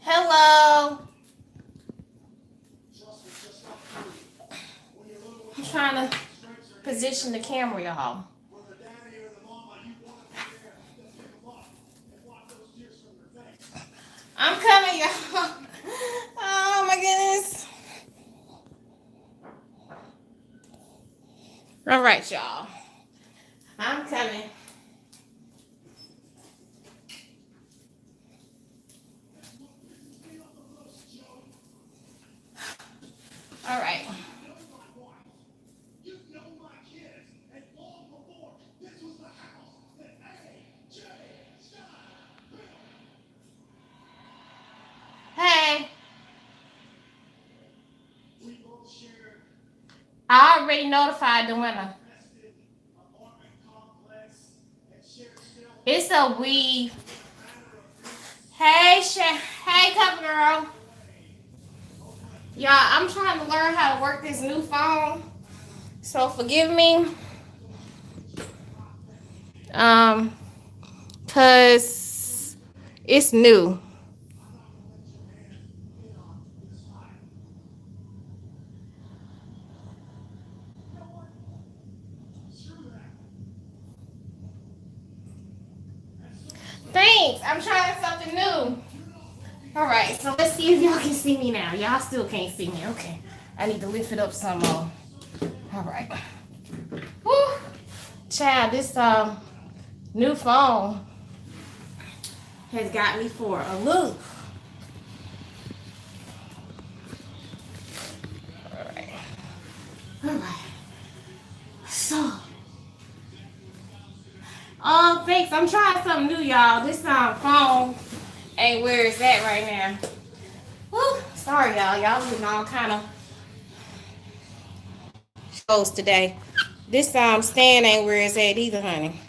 Hello. I'm trying to position the camera, y'all. I'm coming, y'all. Oh my goodness. All right, y'all. I'm coming. All right. Hey. I already notified the winner. It's a weave. Hey, hey, cover girl. Y'all, I'm trying to learn how to work this new phone. So forgive me. Cause it's new. Thanks. I'm trying something new. All right, so let's see if y'all can see me now. Y'all still can't see me. Okay. I need to lift it up some more. All right. Woo. Child, this new phone has got me for a loop. All right. All right. So, thanks. I'm trying something new, y'all. This phone ain't where it's at right now. Woo. Sorry, y'all. Y'all getting all kind of shows today. This stand ain't where it's at either, honey.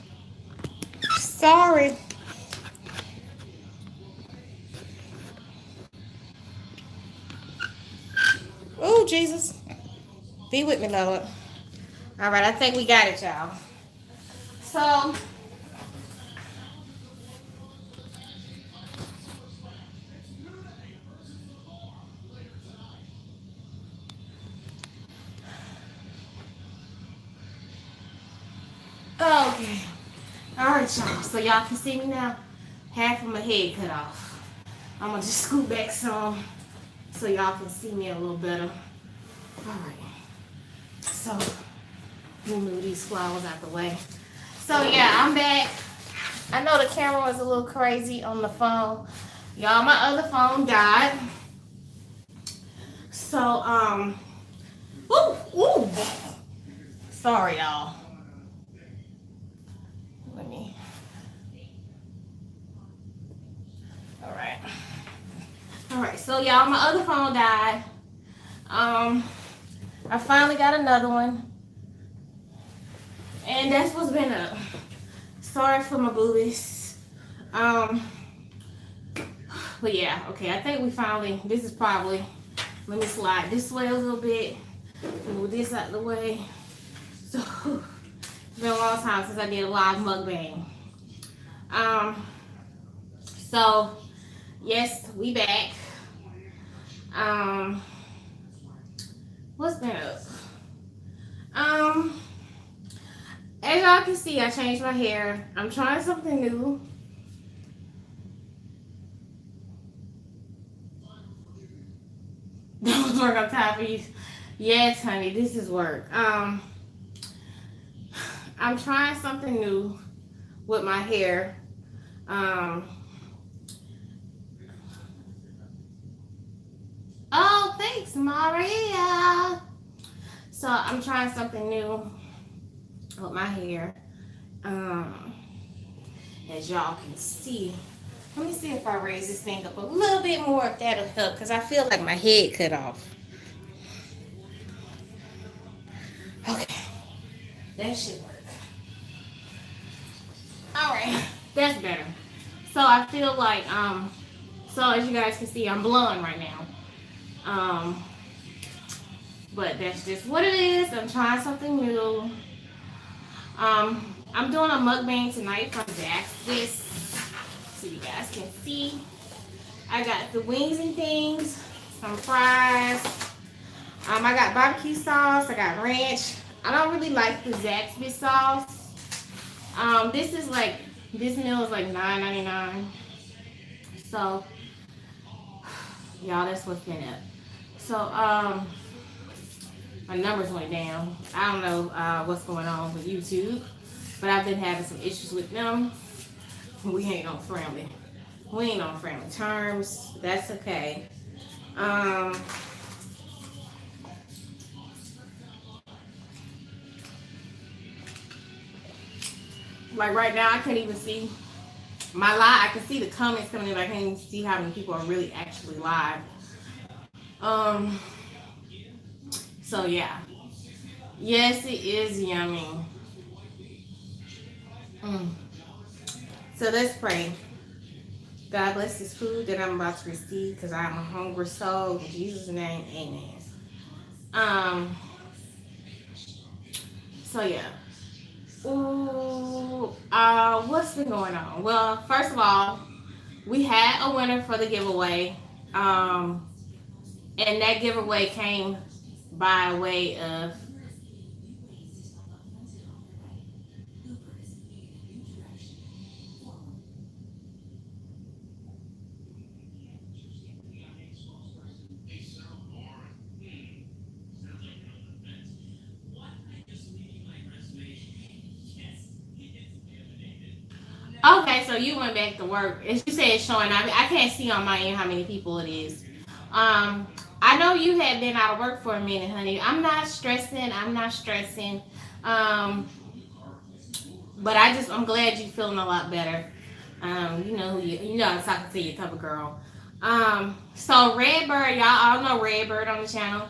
Sorry. Oh, Jesus. Be with me, Lord. All right, I think we got it, y'all. So, okay. All right, y'all. So y'all can see me now. Half of my head cut off. I'm gonna just scoot back some so y'all can see me a little better. All right. So, we'll move these flowers out the way. So yeah, I'm back. I know the camera was a little crazy on the phone. Y'all, my other phone died. So, ooh. Sorry, y'all. Let me. All right. So y'all, my other phone died. I finally got another one, and that's what's been up. Sorry for my boobies. But yeah, okay. I think we finally. This is probably. Let me slide this way a little bit. Move this out of the way. So it's been a long time since I did a live mukbang. So yes, we back. What's been up? As y'all can see, I changed my hair. I'm trying something new. Don't work on top of you. Yes, honey, this is work. I'm trying something new with my hair. Um, oh, thanks, Maria. So I'm trying something new with my hair. Um, as y'all can see. Let me see if I raise this thing up a little bit more, if that'll help, because I feel like my head cut off. Okay, that should work. All right, that's better. So I feel like, so as you guys can see, I'm blonde right now. But that's just what it is. I'm trying something new. I'm doing a mukbang tonight from Zaxby, so you guys can see. I got the wings and things, some fries. I got barbecue sauce. I got ranch. I don't really like the Zaxby sauce. This meal is like $9.99. So, y'all, that's what's been up. So, my numbers went down. I don't know what's going on with YouTube, but I've been having some issues with them. We ain't on friendly. We ain't on friendly terms. That's okay. Like right now, I can't even see my live. I can see the comments coming in, but I can't even see how many people are really actually live. So yeah. Yes, it is yummy. So let's pray. God bless this food that I'm about to receive, because I'm a hungry soul. In Jesus' name, amen. So yeah. Ooh, what's been going on? Well, first of all, we had a winner for the giveaway. And that giveaway came by way of okay, so you went back to work. As you said, it's showing. I can't see on my end how many people it is. I know you had been out of work for a minute, honey. I'm not stressing. I'm not stressing. Um, but I'm glad you're feeling a lot better. You know who you know I'm talking to, you type of girl. So Redbird, y'all all know Redbird on the channel.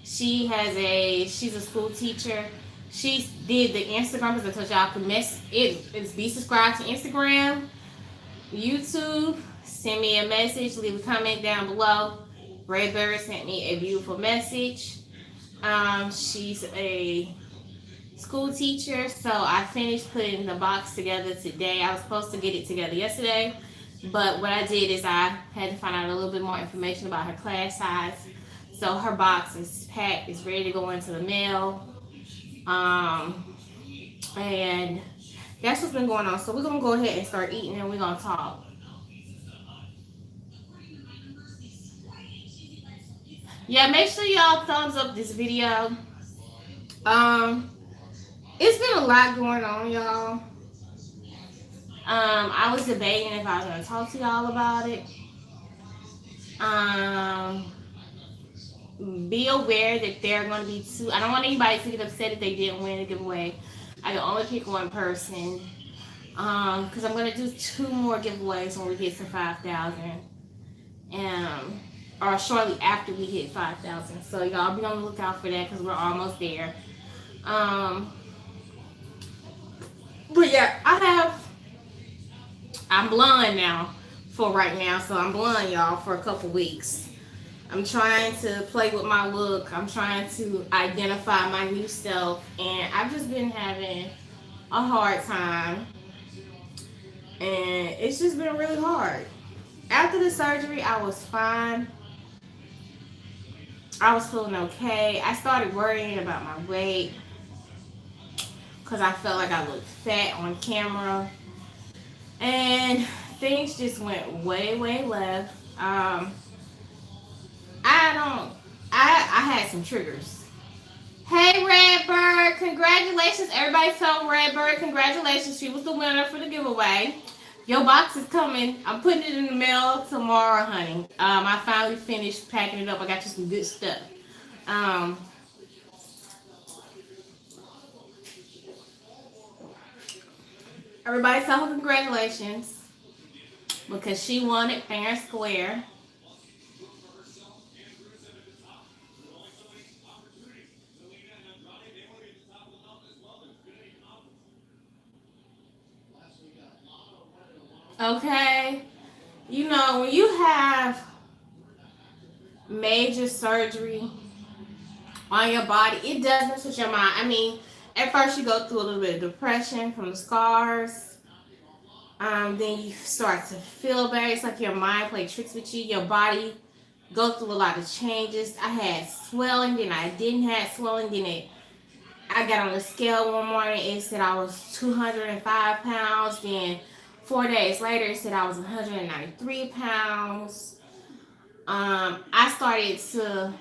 She's a school teacher. She did the Instagram, because I told y'all could be subscribed to Instagram, YouTube. Send me a message, leave a comment down below. Redbird sent me a beautiful message. She's a school teacher, so I finished putting the box together today. I was supposed to get it together yesterday, but what I did is I had to find out a little bit more information about her class size. So her box is packed, it's ready to go into the mail. And that's what's been going on. So we're gonna go ahead and start eating, and we're gonna talk. Yeah, make sure y'all thumbs up this video. It's been a lot going on, y'all. I was debating if I was gonna talk to y'all about it. Be aware that there are going to be two. I don't want anybody to get upset if they didn't win the giveaway. I can only pick one person. Because I'm going to do 2 more giveaways when we get to 5,000. Or shortly after we hit 5,000. So y'all be on the lookout for that, because we're almost there. But yeah, I'm blonde now for right now. So I'm blonde, y'all, for a couple weeks. I'm trying to play with my look. I'm trying to identify my new self. And I've just been having a hard time. And it's just been really hard. After the surgery, I was fine. I was feeling okay. I started worrying about my weight, because I felt like I looked fat on camera. And things just went way, way left. I had some triggers. Hey, Redbird. Congratulations. Everybody told Redbird congratulations. She was the winner for the giveaway. Your box is coming. I'm putting it in the mail tomorrow, honey. I finally finished packing it up. I got you some good stuff. Um, everybody tell her congratulations because she won it fair and square. Okay? You know, when you have major surgery on your body, it does mess with your mind. I mean, at first you go through a little bit of depression from the scars. Then you start to feel better. It's like your mind plays tricks with you. Your body goes through a lot of changes. I had swelling, then I didn't have swelling, then I got on the scale one morning. It said I was 205 pounds. Then 4 days later, it said I was 193 pounds. I started to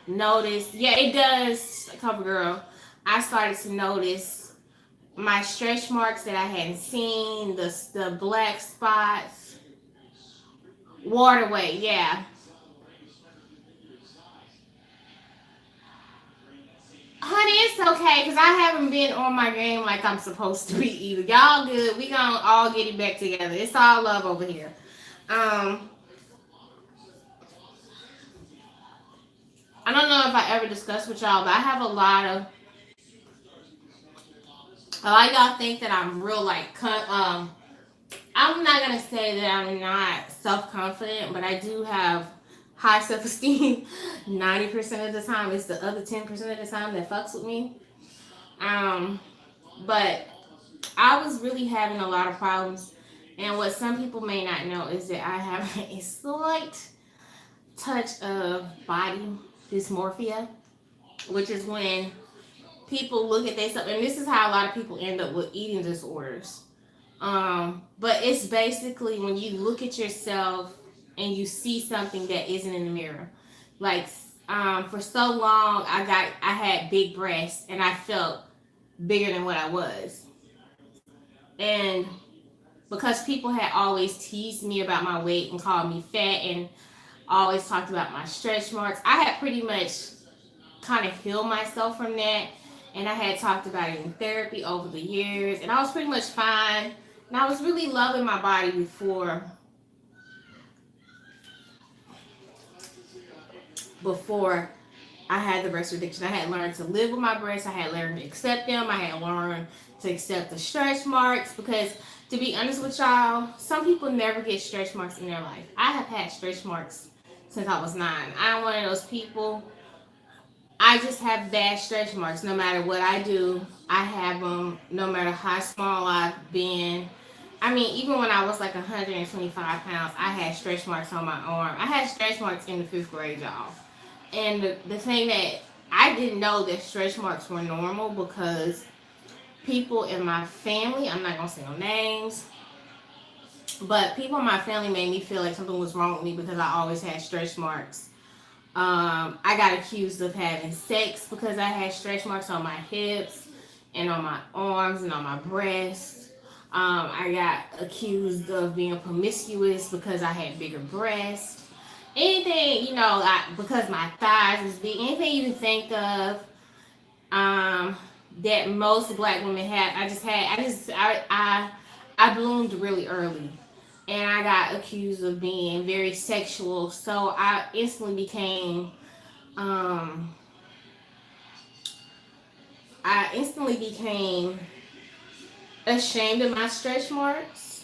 notice, yeah, it does, cover girl. I started to notice my stretch marks that I hadn't seen, the black spots, water weight, yeah. Honey, it's okay because I haven't been on my game like I'm supposed to be either. Y'all good. We gonna all get it back together. It's all love over here. Um, I don't know if I ever discussed with y'all, but I have a lot of y'all think that I'm real like I'm not gonna say that I'm not self-confident, but I do have high self-esteem. 90% of the time, it's the other 10% of the time that fucks with me. Um, but I was really having a lot of problems, and what some people may not know is that I have a slight touch of body dysmorphia, which is when people look at themselves, and this is how a lot of people end up with eating disorders. But it's basically when you look at yourself and you see something that isn't in the mirror. Like, for so long, I had big breasts and I felt bigger than what I was. And because people had always teased me about my weight and called me fat and always talked about my stretch marks, I had pretty much kind of healed myself from that. And I had talked about it in therapy over the years, and I was pretty much fine. And I was really loving my body before I had the breast addiction. I had learned to live with my breasts. I had learned to accept them. I had learned to accept the stretch marks because, to be honest with y'all, some people never get stretch marks in their life. I have had stretch marks since I was 9. I'm one of those people. I just have bad stretch marks. No matter what I do, I have them. No matter how small I've been. I mean, even when I was like 125 pounds, I had stretch marks on my arm. I had stretch marks in the 5th grade, y'all. And the thing that I didn't know that stretch marks were normal because people in my family, I'm not going to say no names, but people in my family made me feel like something was wrong with me because I always had stretch marks. I got accused of having sex because I had stretch marks on my hips and on my arms and on my breasts. I got accused of being promiscuous because I had bigger breasts. Anything, because my thighs is big, anything you can think of that most black women have, I bloomed really early. And I got accused of being very sexual, so I instantly became, ashamed of my stretch marks.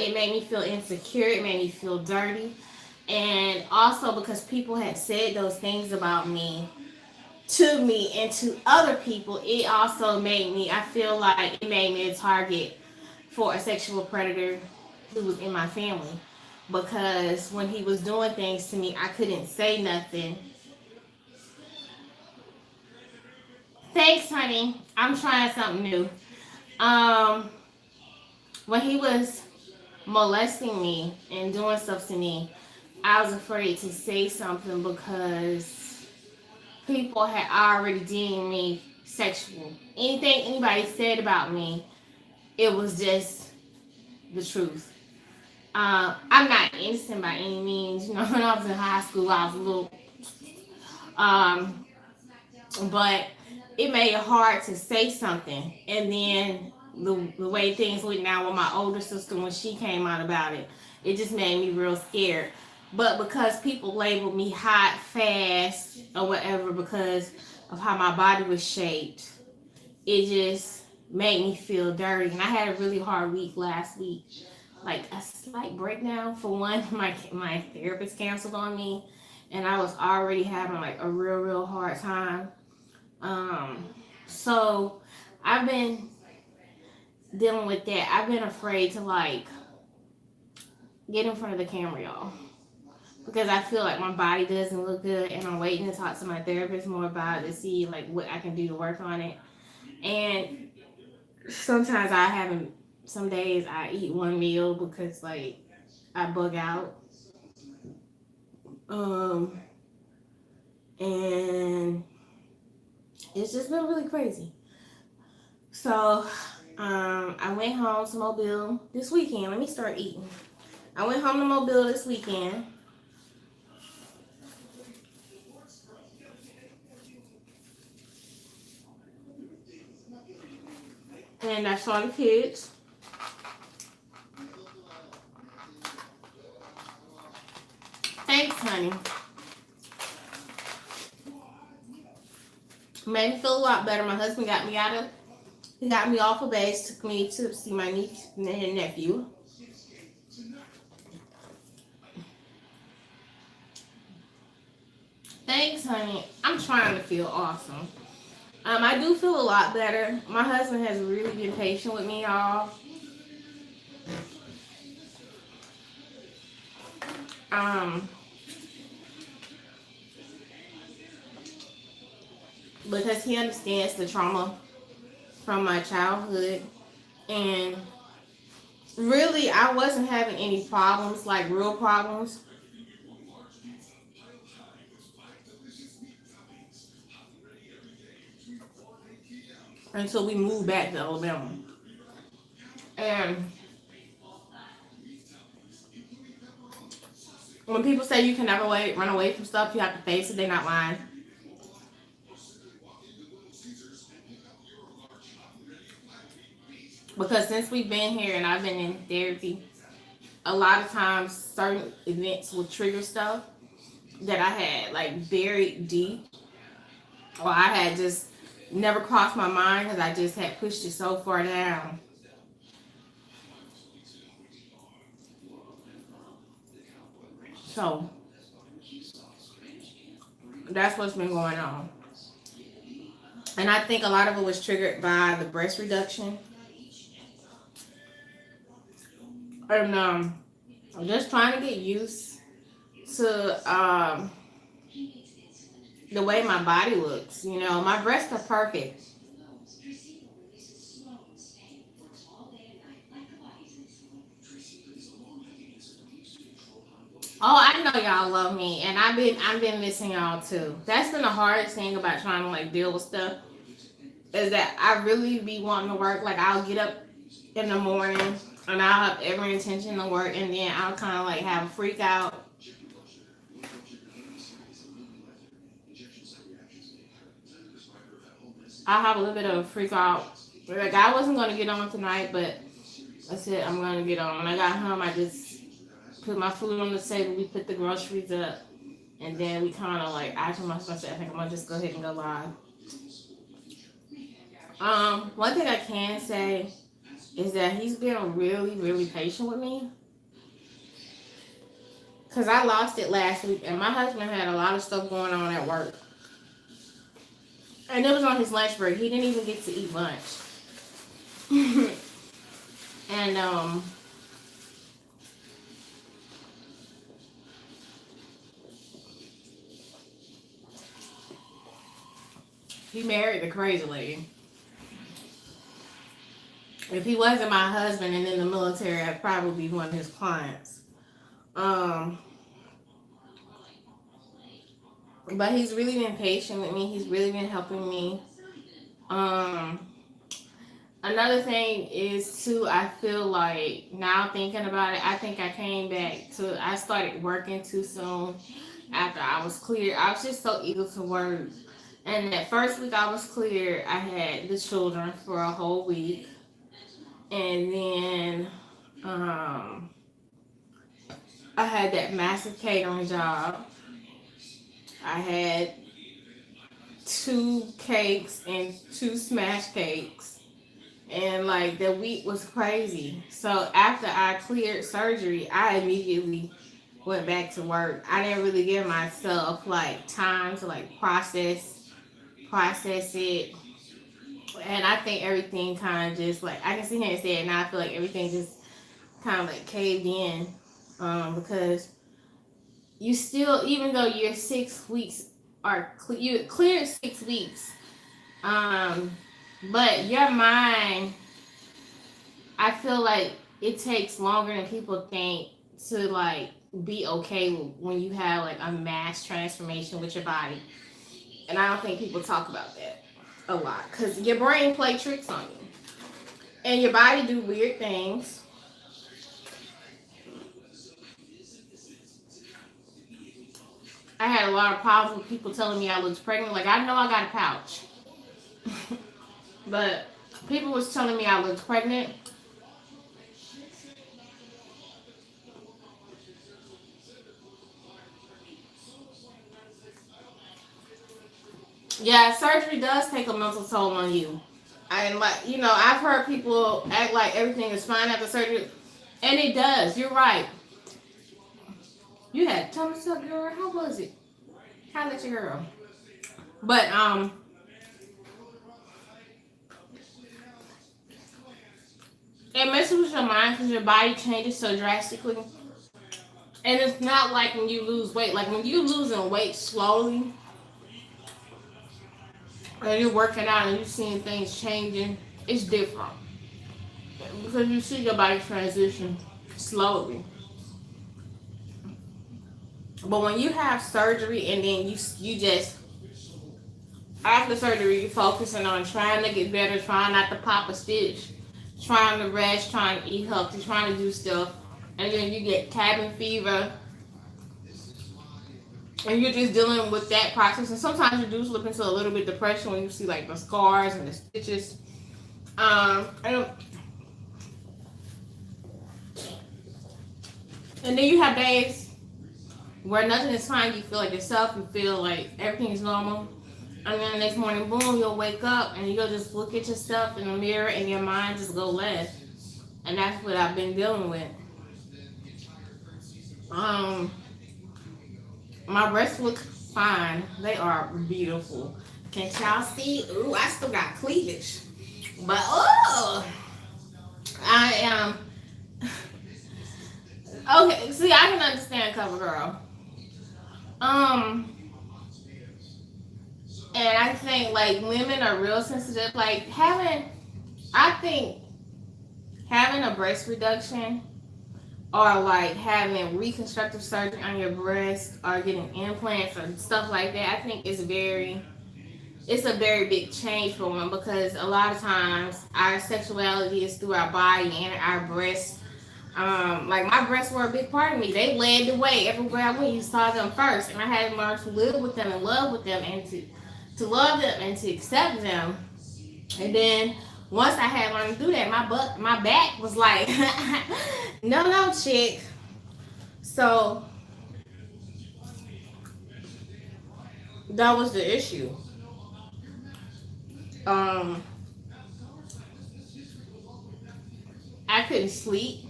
It made me feel insecure. It made me feel dirty, and also because people had said those things about me to me and to other people, it also made me. I feel like it made me a target for a sexual predator who was in my family, because when he was doing things to me, I couldn't say nothing. Thanks, honey. I'm trying something new. Um, when he was molesting me and doing stuff to me, I was afraid to say something because people had already deemed me sexual. Anything anybody said about me, it was just the truth. I'm not innocent by any means. You know, when I was in high school, I was a little, um, but it made it hard to say something. And then the way things went down with my older sister when she came out about it, it just made me real scared. But because people labeled me hot, fast, or whatever because of how my body was shaped, it just made me feel dirty. And I had a really hard week last week, like a slight breakdown. For one, my therapist canceled on me, and I was already having like a real hard time. Um, so I've been dealing with that. I've been afraid to like get in front of the camera, y'all, because I feel like my body doesn't look good, and I'm waiting to talk to my therapist more about it to see like what I can do to work on it. And sometimes I haven't. Some days I eat one meal because like I bug out. Um, and it's just been really crazy. So, I went home to Mobile this weekend. Let me start eating. I went home to Mobile this weekend. And I saw the kids. Thanks, honey. Made me feel a lot better. My husband he got me off of base, took me to see my niece and nephew. Thanks, honey. I'm trying to feel awesome. I do feel a lot better. My husband has really been patient with me, y'all. Um, because he understands the trauma from my childhood, and really, I wasn't having any problems, like real problems, until we moved back to Alabama. And when people say you can never run away from stuff, you have to face it. They're not lying. Because since we've been here and I've been in therapy, a lot of times certain events will trigger stuff that I had like buried deep, or I had just never crossed my mind because I just had pushed it so far down. So that's what's been going on. And I think a lot of it was triggered by the breast reduction. And I'm just trying to get used to the way my body looks. You know, my breasts are perfect. Oh, I know y'all love me, and I've been missing y'all too. That's been the hardest thing about trying to like deal with stuff, is that I really be wanting to work. Like I'll get up in the morning and I'll have every intention to work, and then I'll kind of like have a freak out. I'll have a little bit of a freak out. Like I wasn't gonna get on tonight, but I said I'm gonna get on. When I got home, I just put my food on the table. We put the groceries up, and then we kind of like I told myself, I think I'm gonna just go ahead and go live. One thing I can say is that he's been really patient with me. Cause I lost it last week, and my husband had a lot of stuff going on at work, and it was on his lunch break. He didn't even get to eat lunch, and he married the crazy lady. If he wasn't my husband and in the military, I'd probably be one of his clients. Um, But he's really been patient with me. He's really been helping me. Um, Another thing is too, I feel like now thinking about it, I think I came back to, I started working too soon after I was clear. I was just so eager to work. And that first week I was clear, I had the children for a whole week. And then um, I had that massive catering job. I had two cakes and two smash cakes. And like the week was crazy. So after I cleared surgery, I immediately went back to work. I didn't really give myself like time to like process it. And I think everything kind of just like I can sit here and say it now. I feel like everything just kind of like caved in, because you still, even though you're 6 weeks you cleared 6 weeks, um, but your mind, I feel like it takes longer than people think to like be okay when you have like a mass transformation with your body. And I don't think people talk about that a lot because your brain play tricks on you and your body do weird things. I had a lot of problems with people telling me I was pregnant. Like I know I got a pouch, but people was telling me I was pregnant. Yeah, surgery does take a mental toll on you. And like I've heard people act like everything is fine after surgery, and it does. You're right. You had tummy tuck, girl. How was it? How did your girl? But it messes with your mind because your body changes so drastically. And it's not like when you lose weight. Like when you losing weight slowly, and you're working out and you're seeing things changing, it's different because you see your body transition slowly. But when you have surgery and then you just after surgery you're focusing on trying to get better, trying not to pop a stitch, trying to rest, trying to eat healthy, trying to do stuff, and then you get cabin fever, and you're just dealing with that process. And sometimes you do slip into a little bit of depression when you see like the scars and the stitches. And then you have days where nothing is fine. You feel like yourself. You feel like everything is normal. And then the next morning, boom, you'll wake up and you'll just look at yourself in the mirror and your mind just go left. And that's what I've been dealing with. Um, my breasts look fine. They are beautiful. Can y'all see? Ooh, I still got cleavage. But oh, I am. Okay, see, I can understand cover girl. Um, and I think like women are real sensitive. Like I think having a breast reduction or like having reconstructive surgery on your breast or getting implants or stuff like that, I think it's a very big change for women because a lot of times our sexuality is through our body and our breasts. Like my breasts were a big part of me. They led the way everywhere I went. You saw them first, and I had to learn to live with them and love with them, and to love them and to accept them. And then once I had learned to do that, my back was like, no, chick. So that was the issue. Um, I couldn't sleep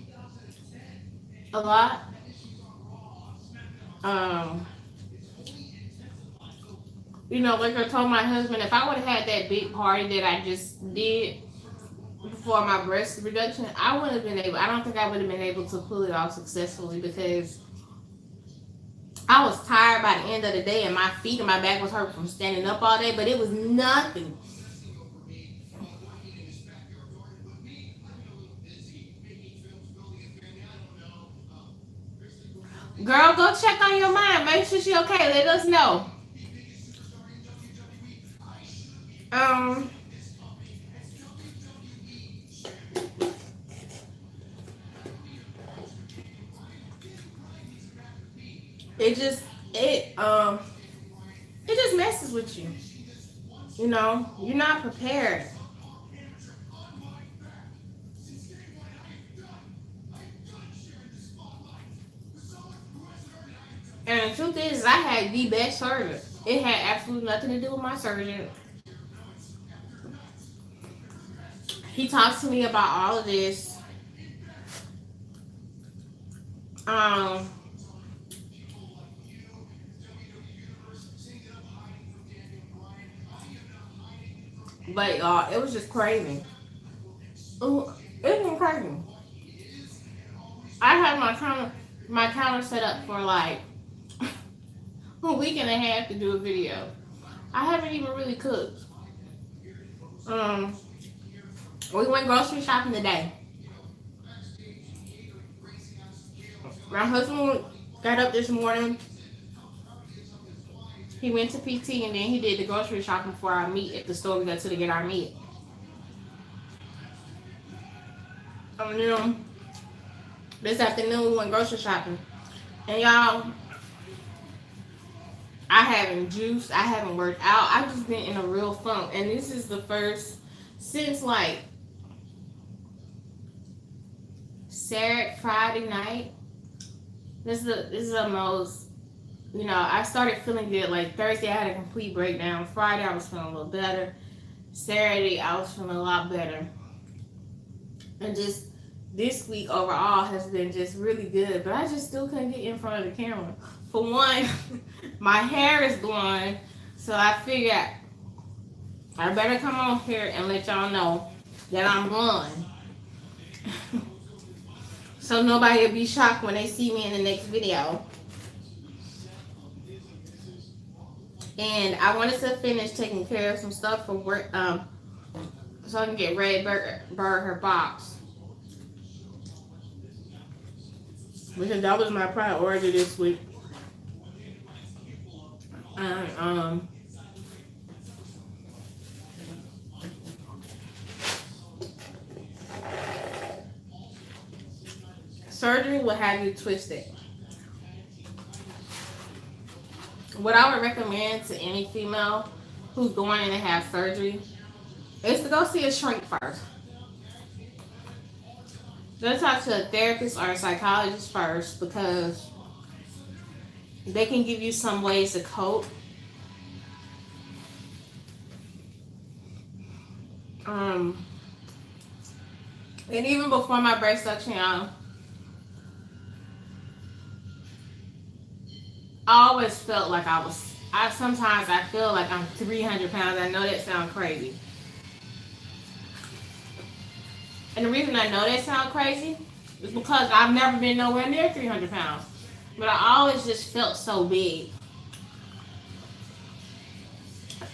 a lot. Um, like I told my husband, if I would have had that big party that I just did before my breast reduction, I wouldn't have been able. I don't think I would have been able to pull it off successfully because I was tired by the end of the day, and my feet and my back was hurt from standing up all day. But it was nothing. Girl, go check on your mom. Make sure she okay. Let us know. Um, it just it um it just messes with you. You know, you're not prepared. And the truth is, I had the best surgeon. It had absolutely nothing to do with my surgeon. He talks to me about all of this. Um, but it was just crazy. It was crazy. I had my counter set up for like a week and a half to do a video. I haven't even really cooked. Um, we went grocery shopping today. My husband got up this morning. He went to PT and then he did the grocery shopping for our meat at the store we go to get our meat. You know, this afternoon we went grocery shopping. And y'all, I haven't juiced, I haven't worked out. I've just been in a real funk. And this is the first since like Friday night. This is the most, you know, I started feeling good. Like Thursday I had a complete breakdown. Friday I was feeling a little better. Saturday I was feeling a lot better. And just this week overall has been just really good. But I just still couldn't get in front of the camera. For one, my hair is blonde. So I figured I better come on here and let y'all know that I'm blonde. So nobody will be shocked when they see me in the next video. And I wanted to finish taking care of some stuff for work, so I can get ready to burn her box. Because that was my priority this week. And, surgery will have you twisted. What I would recommend to any female who's going in to have surgery is to go see a shrink first. Go talk to a therapist or a psychologist first because they can give you some ways to cope. And even before my breast suction, I always felt like sometimes I feel like I'm 300 pounds. I know that sounds crazy. And the reason I know that sounds crazy is because I've never been nowhere near 300 pounds. But I always just felt so big.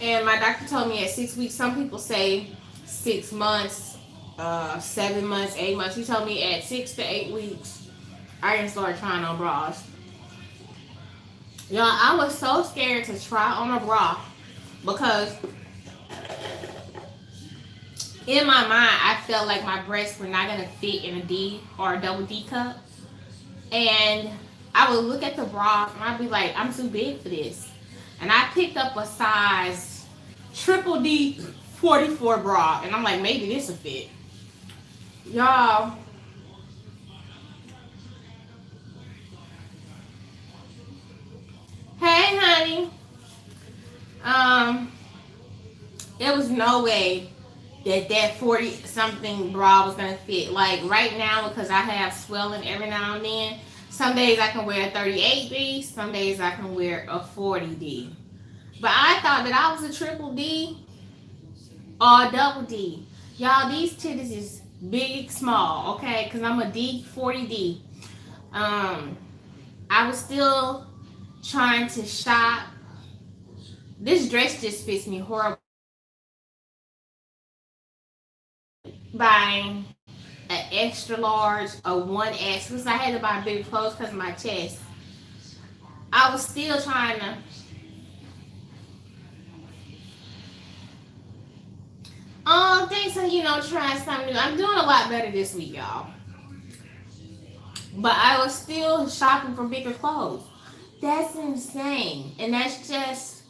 And my doctor told me at 6 weeks, some people say 6 months, 7 months, 8 months. He told me at 6 to 8 weeks, I can start trying on bras. Y'all, I was so scared to try on a bra because in my mind, I felt like my breasts were not going to fit in a D or a double D cup. And I would look at the bra and I'd be like, I'm too big for this. And I picked up a size triple D 44 bra. And I'm like, maybe this will fit. Y'all. Hey, honey. There was no way that 40 something bra was gonna fit. Like right now, because I have swelling every now and then, some days I can wear a 38D, some days I can wear a 40D. But I thought that I was a triple D or a double D. Y'all, these titties is big, small, okay? Because I'm a D, 40D. I was still trying to shop. This dress just fits me horrible. Buying an extra large, a 1X, because I had to buy bigger clothes because of my chest. I was still trying to to, you know, try something new. I'm doing a lot better this week, y'all. But I was still shopping for bigger clothes. That's insane. And that's just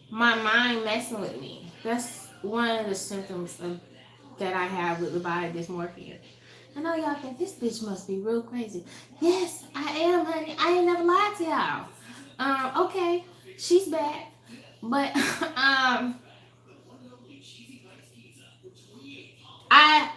my mind messing with me. That's one of the symptoms that I have with the body dysmorphia. I know y'all think this bitch must be real crazy. Yes, I am, honey. I ain't never lied to y'all. Okay, she's back. But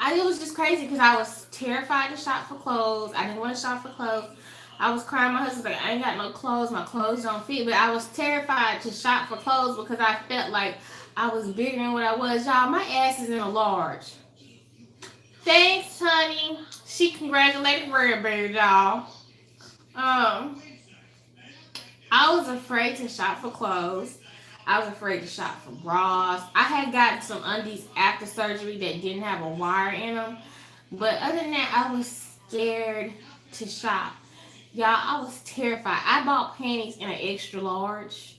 it was just crazy because I was terrified to shop for clothes. I didn't want to shop for clothes. I was crying. My husband's like, I ain't got no clothes. My clothes don't fit. But I was terrified to shop for clothes because I felt like I was bigger than what I was. Y'all, my ass is in a large. Thanks, honey. She congratulated Rare Bear, y'all. I was afraid to shop for clothes. I was afraid to shop for bras. I had gotten some undies after surgery that didn't have a wire in them. But other than that, I was scared to shop. Y'all, I was terrified. I bought panties in an extra large.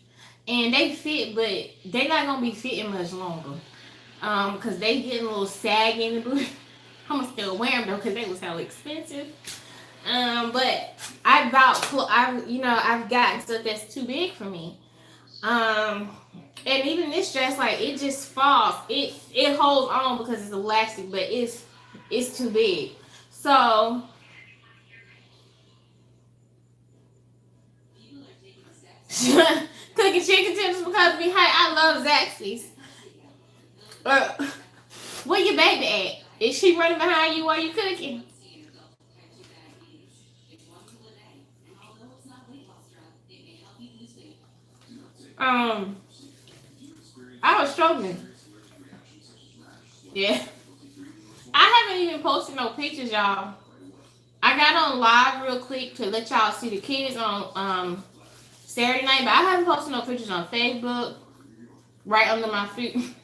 And they fit, but they not going to be fitting much longer. Because they getting a little saggy in the booty. I'm going to still wear them, though, because they was hella expensive. But I've gotten stuff that's too big for me. And even this dress, like, it just falls. It holds on because it's elastic, but it's too big. So cooking chicken tenders because of me. Hey, I love Zaxby's. Where your baby at? Is she running behind you while you cooking? I was struggling. Yeah. I haven't even posted no pictures, y'all. I got on live real quick to let y'all see the kids on Saturday night, but I haven't posted no pictures on Facebook right under my feet.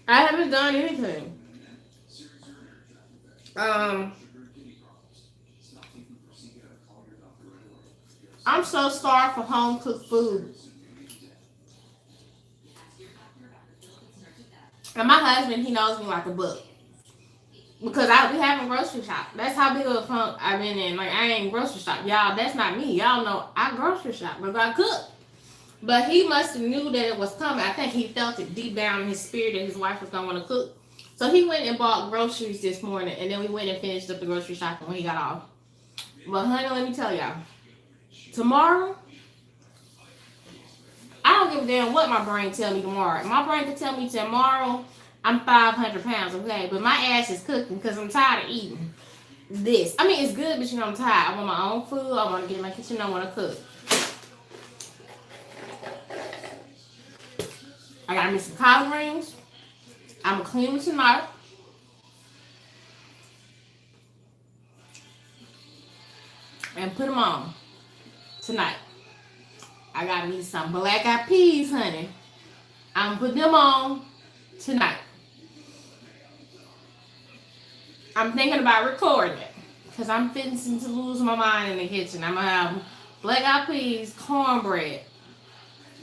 I haven't done anything. I'm so starved for home cooked food. And my husband, he knows me like a book. Because I be having grocery shop. That's how big of a funk I've been in. Like, I ain't grocery shop. Y'all, that's not me. Y'all know I grocery shop because I cook. But he must have knew that it was coming. I think he felt it deep down in his spirit that his wife was going to want to cook. So he went and bought groceries this morning. And then we went and finished up the grocery shopping when he got off. But honey, let me tell y'all. Tomorrow, I don't give a damn what my brain tell me tomorrow. My brain can tell me tomorrow I'm 500 pounds, okay? But my ass is cooking because I'm tired of eating this. I mean, it's good, but you know, I'm tired. I want my own food. I want to get in my kitchen. I want to cook. I got me some collard greens. I'm going to clean them tonight. And put them on tonight. I got me some black eyed peas, honey. I'm going to put them on tonight. I'm thinking about recording it because I'm fixing to lose my mind in the kitchen. I'm going to have black eyed peas, cornbread,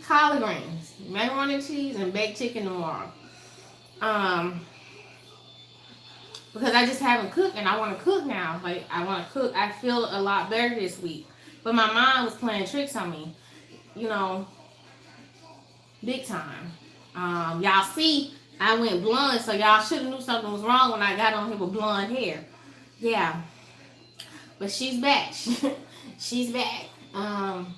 collard greens, macaroni and cheese, and baked chicken tomorrow. Because I just haven't cooked and I want to cook now. Like, I want to cook. I feel a lot better this week. But my mind was playing tricks on me. You know, big time. Y'all see, I went blonde, so y'all should have knew something was wrong when I got on here with blonde hair. Yeah. But she's back. She's back. I'm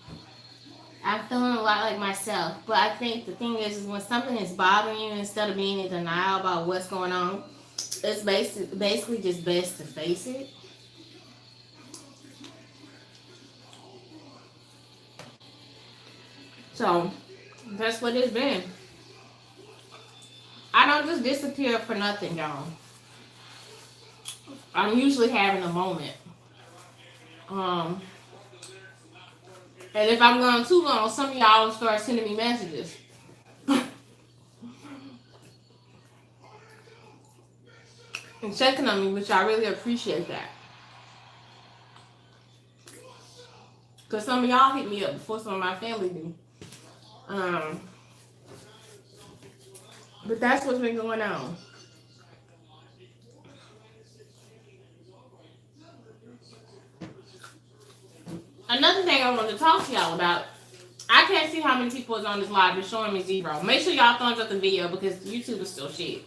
feeling a lot like myself. But I think the thing is when something is bothering you, instead of being in denial about what's going on, it's basically just best to face it. So, that's what it's been. I don't just disappear for nothing, y'all. I'm usually having a moment. And if I'm going too long, some of y'all will start sending me messages. And checking on me, which I really appreciate that. Because some of y'all hit me up before some of my family do. But that's what's been going on. Another thing I wanted to talk to y'all about. I can't see how many people is on this live. It's showing me 0. Make sure y'all thumbs up the video because YouTube is still shit.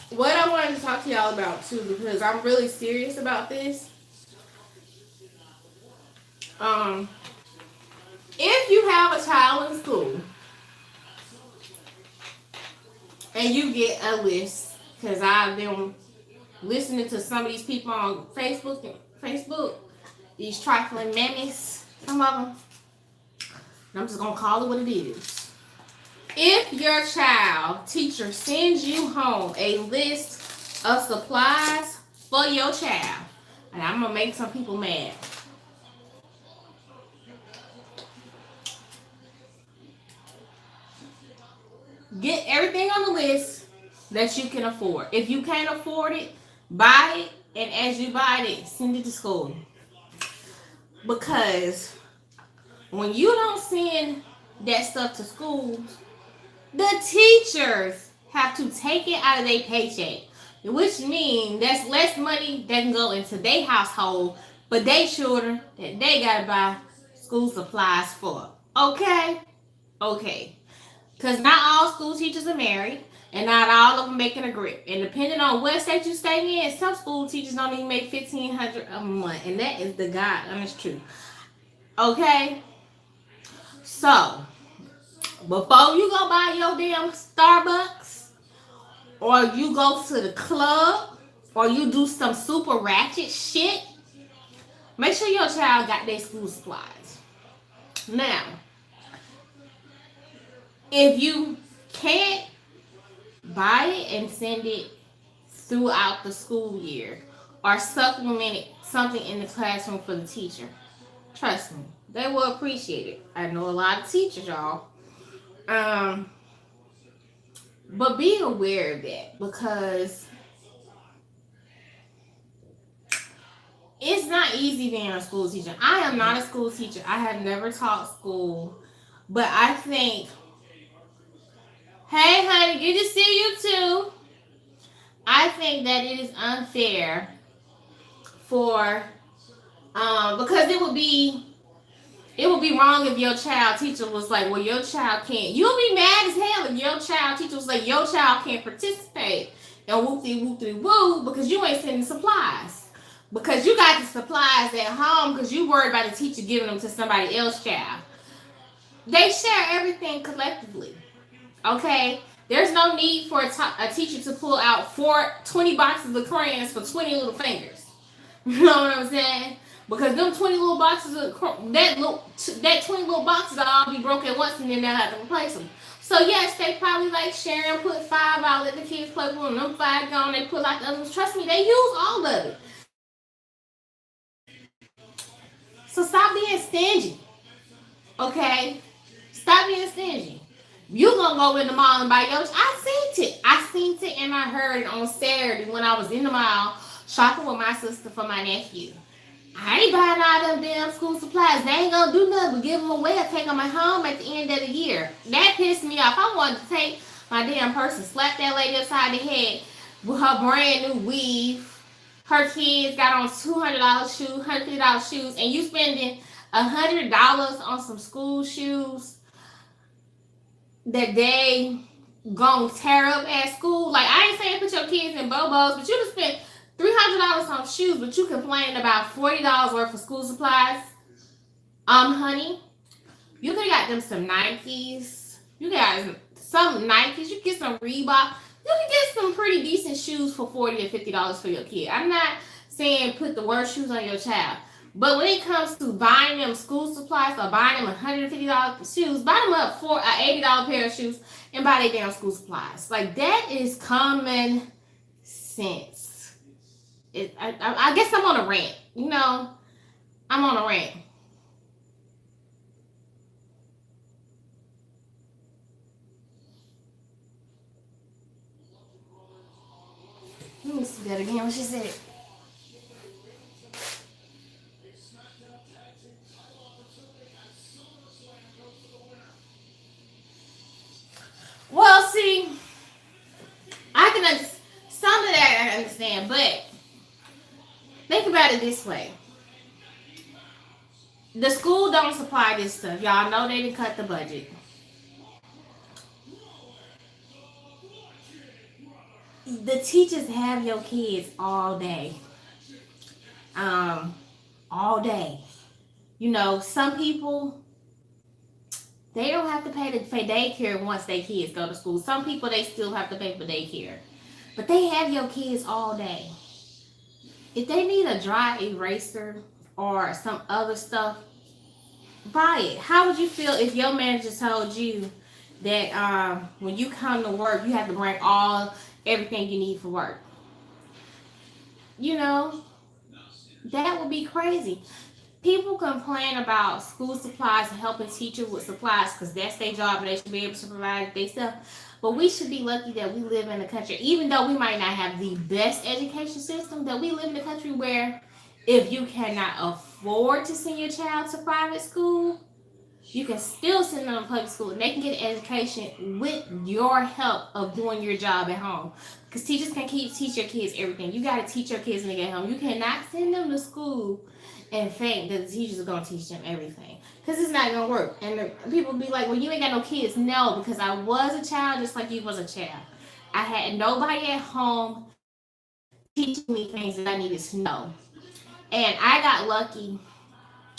What I wanted to talk to y'all about too, because I'm really serious about this. If you have a child in school and you get a list, because I've been listening to some of these people on Facebook, these trifling mammies, some of them, and I'm just gonna call it what it is. If your child teacher sends you home a list of supplies for your child, and I'm gonna make some people mad. Get everything on the list that you can afford. If you can't afford it, buy it, and as you buy it, send it to school. Because when you don't send that stuff to school, the teachers have to take it out of their paycheck, which means that's less money that can go into their household for their children that they gotta buy school supplies for. Okay? Okay. Because not all school teachers are married, and not all of them making a grip. And depending on what state you stay in, some school teachers don't even make $1,500 a month, and that is the God honest truth. Okay? So, before you go buy your damn Starbucks, or you go to the club, or you do some super ratchet shit, make sure your child got their school supplies. Now, if you can't buy it and send it throughout the school year, or supplement it, something in the classroom for the teacher, trust me, they will appreciate it. I know a lot of teachers, y'all. But be aware of that, because it's not easy being a school teacher. I am not a school teacher. I have never taught school. But I think, hey honey, good to see you too. I think that it is unfair for, because it would be wrong if your child teacher was like, well, your child can't. You'll be mad as hell if your child teacher was like, your child can't participate and whoop-de-whoop-de-woo because you ain't sending supplies. Because you got the supplies at home because you worried about the teacher giving them to somebody else's child. They share everything collectively. Okay? There's no need for a teacher to pull out 20 boxes of crayons for 20 little fingers. You know what I'm saying? Because them 20 little boxes of that 20 little boxes will all be broken at once, and then they'll have to replace them. So yes, they probably like sharing, put 5 out, let the kids play with them. Them 5 gone, they put like the others. Trust me, they use all of it. So stop being stingy. Okay? Stop being stingy. You gonna go in the mall and buy yours. I seen it and I heard it on Saturday when I was in the mall shopping with my sister for my nephew. I ain't buying all them damn school supplies. They ain't gonna do nothing but give them away or take them home at the end of the year. That pissed me off. I wanted to take my damn purse and slap that lady upside the head with her brand new weave. Her kids got on $200 shoes, $150 shoes, and you spending $100 on some school shoes that they gonna tear up at school. Like, I ain't saying put your kids in Bobos, but you just spent $300 on shoes, but you complain about $40 worth of school supplies. Honey, you could have got them some Nikes. You got some Nikes. You get some Reebok. You can get some pretty decent shoes for $40 or $50 for your kid. I'm not saying put the worst shoes on your child. But when it comes to buying them school supplies or buying them $150 shoes, buy them up for an $80 pair of shoes and buy their damn school supplies. Like, that is common sense. I guess I'm on a rant. You know, I'm on a rant. Let me see that again. What she said. Well, see, I can some of that I understand, but think about it this way: the school don't supply this stuff. Y'all know they didn't cut the budget. The teachers have your kids all day, um, all day. You know, some people they don't have to pay for daycare once their kids go to school. Some people they still have to pay for daycare, but they have your kids all day. If they need a dry eraser or some other stuff, buy it. How would you feel if your manager told you that when you come to work, you have to bring everything you need for work? You know, that would be crazy. People complain about school supplies and helping teachers with supplies because that's their job and they should be able to provide their stuff. But we should be lucky that we live in a country, even though we might not have the best education system, that we live in a country where if you cannot afford to send your child to private school, you can still send them to public school and they can get an education with your help of doing your job at home. Because teachers can teach your kids everything. You got to teach your kids when they get home. You cannot send them to school and think that the teachers are going to teach them everything. Because it's not going to work. And people be like, well, you ain't got no kids. No, because I was a child just like you was a child. I had nobody at home teaching me things that I needed to know. And I got lucky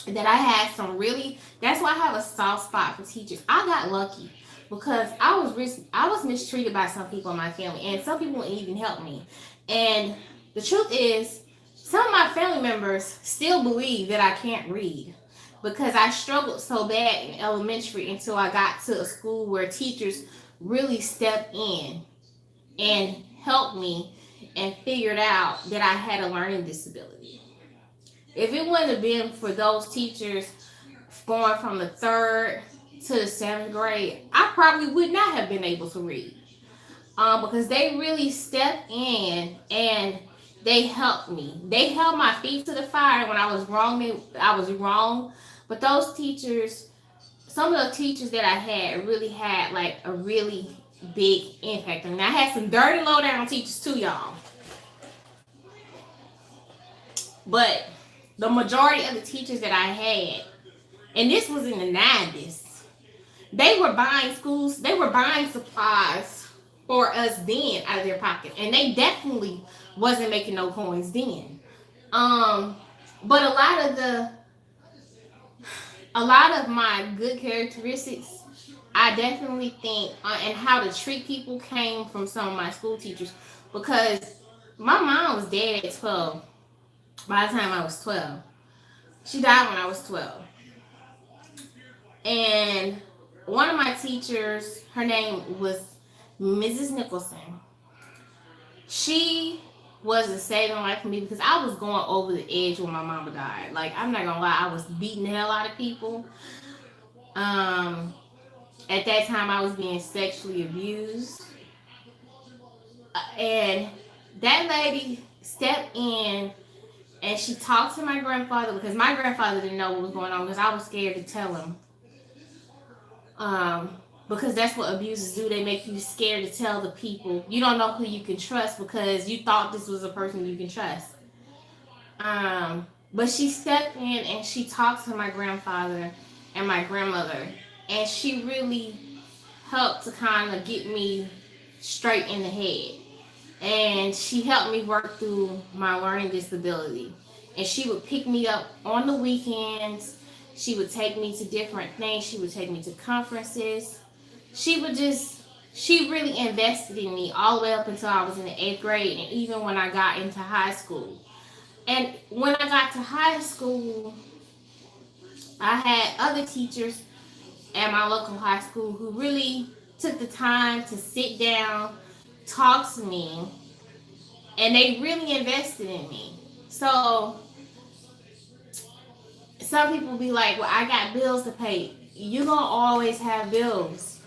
that I had some really, that's why I have a soft spot for teachers. I got lucky because I was mistreated by some people in my family, and some people wouldn't even help me. And the truth is, some of my family members still believe that I can't read because I struggled so bad in elementary until I got to a school where teachers really stepped in and helped me and figured out that I had a learning disability. If it wouldn't have been for those teachers going from the 3rd to the 7th grade, I probably would not have been able to read. Because they really stepped in and they helped me. They held my feet to the fire when I was wrong. I was wrong. But those teachers, some of the teachers that I had really had like a really big impact on me. I had some dirty low down teachers too, y'all. But the majority of the teachers that I had, and this was in the 90s, they were buying supplies for us then out of their pocket. And they definitely wasn't making no coins then. But a lot of my good characteristics, I definitely think, and how to treat people came from some of my school teachers, because my mom was dead at 12 by the time I was 12. She died when I was 12. And one of my teachers, her name was Mrs. Nicholson. She was a saving life for me because I was going over the edge when my mama died. Like, I'm not gonna lie, I was beating the hell out of people. At that time, I was being sexually abused. And that lady stepped in and she talked to my grandfather, because my grandfather didn't know what was going on because I was scared to tell him. Because that's what abusers do. They make you scared to tell the people. You don't know who you can trust because you thought this was a person you can trust. But she stepped in and she talked to my grandfather and my grandmother. And she really helped to kind of get me straight in the head. And she helped me work through my learning disability. And she would pick me up on the weekends. She would take me to different things. She would take me to conferences. She really invested in me all the way up until I was in the 8th grade, and even when I got into high school. And when I got to high school, I had other teachers at my local high school who really took the time to sit down, talk to me, and they really invested in me. So some people be like, well, I got bills to pay. You're going to always have bills.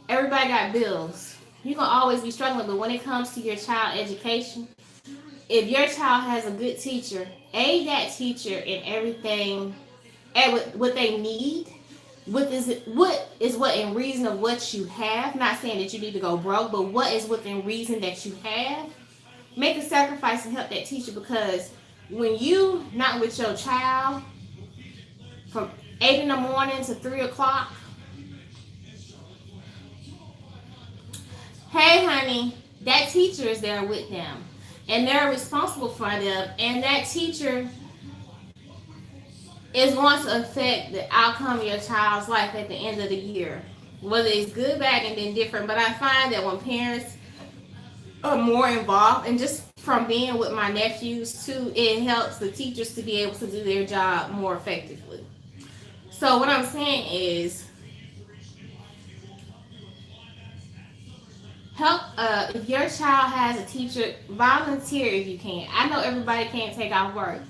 Everybody got bills. You're going to always be struggling. But when it comes to your child education, if your child has a good teacher, aid that teacher in everything, and what they need, what in reason of what you have. Not saying that you need to go broke, but what is within reason that you have. Make a sacrifice and help that teacher, because when you not with your child from 8 in the morning to 3 o'clock, hey honey, that teacher is there with them and they're responsible for them, and that teacher is going to affect the outcome of your child's life at the end of the year, whether it's good, bad, and indifferent. But I find that when parents are more involved, and just from being with my nephews too, it helps the teachers to be able to do their job more effectively. So what I'm saying is, help. If your child has a teacher, volunteer if you can. I know everybody can't take off work.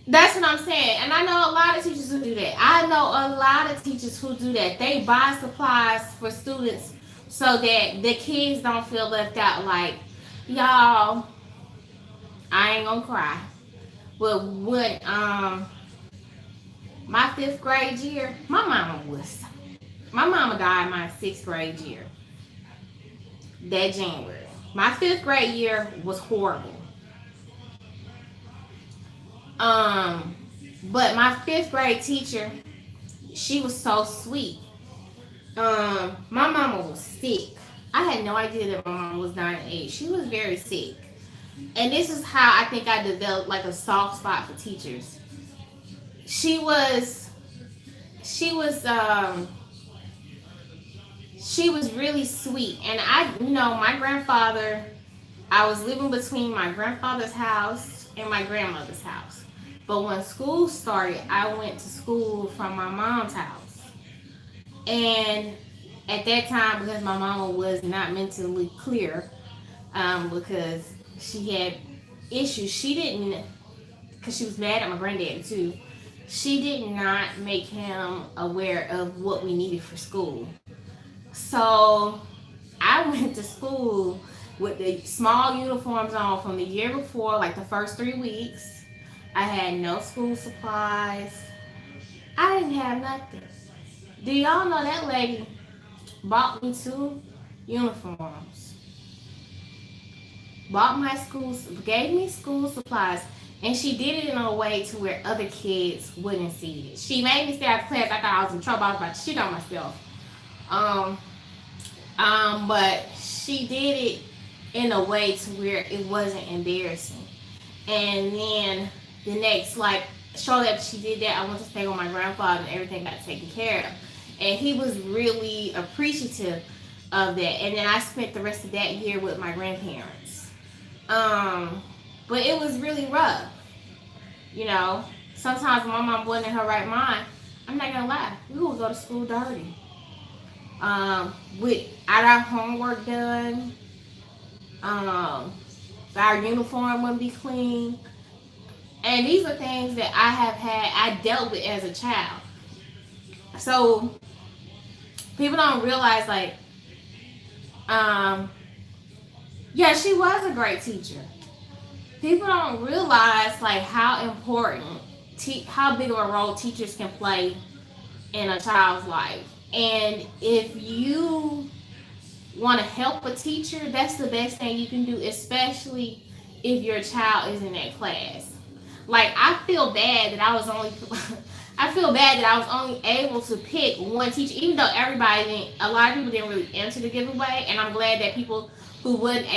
That's what I'm saying. And I know a lot of teachers who do that. I know a lot of teachers who do that. They buy supplies for students so that the kids don't feel left out. Like, y'all, I ain't gonna cry. But when my 5th grade year, my mama died my 6th grade year. That January. My 5th grade year was horrible. But my 5th grade teacher, she was so sweet. My mama was sick. I had no idea that my mama was dying of AIDS. She was very sick. And this is how I think I developed like a soft spot for teachers. She was really sweet. And my grandfather, I was living between my grandfather's house and my grandmother's house. But when school started, I went to school from my mom's house. And at that time, because my mama was not mentally clear, because she had issues, because she was mad at my granddaddy too, she did not make him aware of what we needed for school. So I went to school with the small uniforms on from the year before, like the first 3 weeks. I had no school supplies. I didn't have nothing. Do y'all know that lady bought me 2 uniforms? Gave me school supplies, and she did it in a way to where other kids wouldn't see it. She made me stay out of class. I thought I was in trouble. I was about to shit on myself. But she did it in a way to where it wasn't embarrassing. And then the next, shortly after she did that, I went to stay with my grandfather and everything got taken care of. And he was really appreciative of that. And then I spent the rest of that year with my grandparents. But it was really rough. Sometimes my mom wasn't in her right mind. I'm not gonna lie, we would go to school dirty. Without our homework done, our uniform wouldn't be clean. And these are things that I dealt with as a child. So people don't realize, yeah, she was a great teacher. People don't realize how important, how big of a role teachers can play in a child's life. And if you want to help a teacher, that's the best thing you can do, especially if your child is in that class. I feel bad that I was only able to pick one teacher, even though a lot of people didn't really enter the giveaway. And I'm glad that people who weren't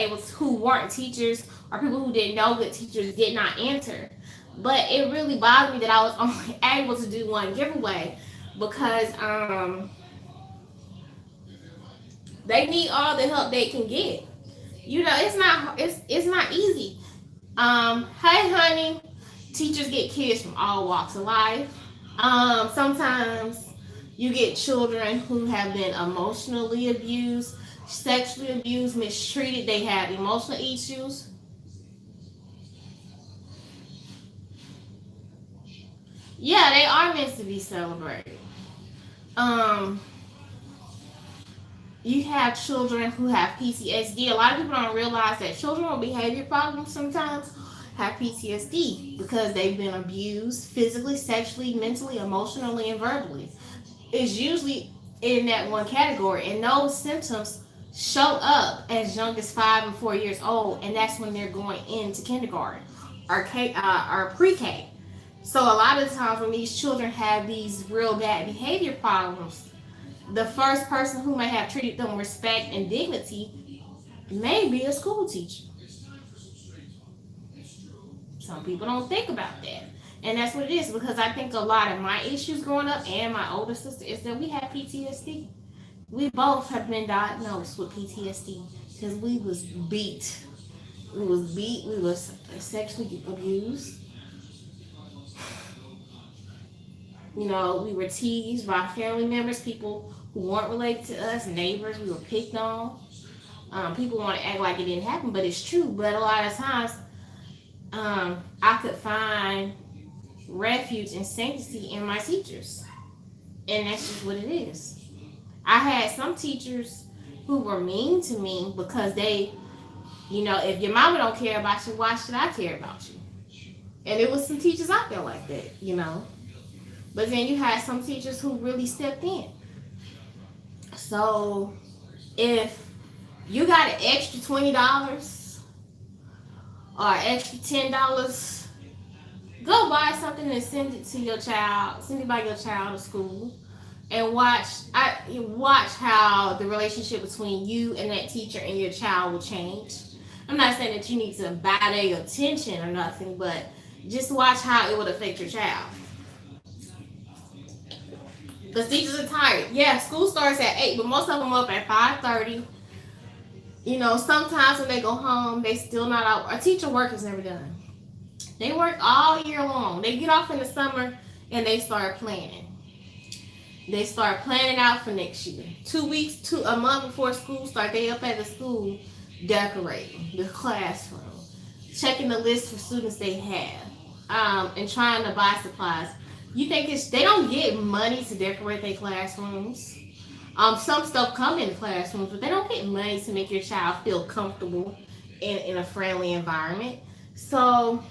teachers, or people who didn't know good teachers, did not enter. But it really bothered me that I was only able to do one giveaway, because they need all the help they can get. It's not easy. Hey honey, teachers get kids from all walks of life. Sometimes you get children who have been emotionally abused, sexually abused, mistreated. They have emotional issues. Yeah, they are meant to be celebrated. You have children who have PTSD. A lot of people don't realize that children with behavior problems sometimes have PTSD because they've been abused physically, sexually, mentally, emotionally, and verbally. It's usually in that one category, and those symptoms show up as young as 5 and 4 years old, and that's when they're going into kindergarten or pre-K. So a lot of the times when these children have these real bad behavior problems, the first person who may have treated them with respect and dignity may be a school teacher. Some people don't think about that. And that's what it is, because I think a lot of my issues growing up and my older sister is that we have PTSD. We both have been diagnosed with PTSD because we was beat. We was sexually abused. You know, we were teased by family members, people who weren't related to us, neighbors. We were picked on. People want to act like it didn't happen, but it's true. But a lot of times, I could find refuge and sanctity in my teachers. And that's just what it is. I had some teachers who were mean to me because they, if your mama don't care about you, why should I care about you? And it was some teachers out there like that. But then you had some teachers who really stepped in. So if you got an extra $20 or extra $10, go buy something and send it to your child. Send it by your child to school, and watch how the relationship between you and that teacher and your child will change. I'm not saying that you need to buy their attention or nothing, but just watch how it would affect your child. Because teachers are tired. Yeah, school starts at 8, but most of them up at 5:30. Sometimes when they go home, they still not out. A teacher work is never done. They work all year long. They get off in the summer and they start planning. They start planning out for next year. 2 weeks to a month before school starts, they up at the school decorating the classroom, checking the list for students they have, and trying to buy supplies. You think they don't get money to decorate their classrooms. Some stuff come in the classrooms, but they don't get money to make your child feel comfortable in a friendly environment. So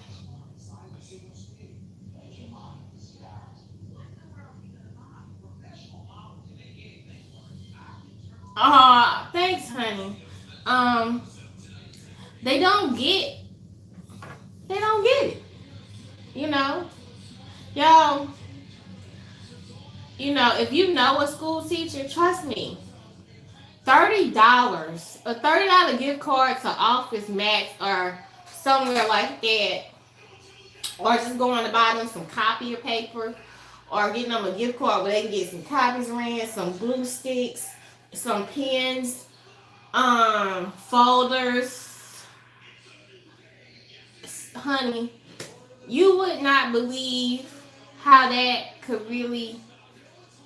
thanks, honey. They don't get it. Y'all, if you know a school teacher, trust me, $30, a $30 gift card to Office Max or somewhere like that, or just going to buy them some copier paper, or getting them a gift card where they can get some copies ran, some glue sticks, some pens, folders. Honey, you would not believe how that could really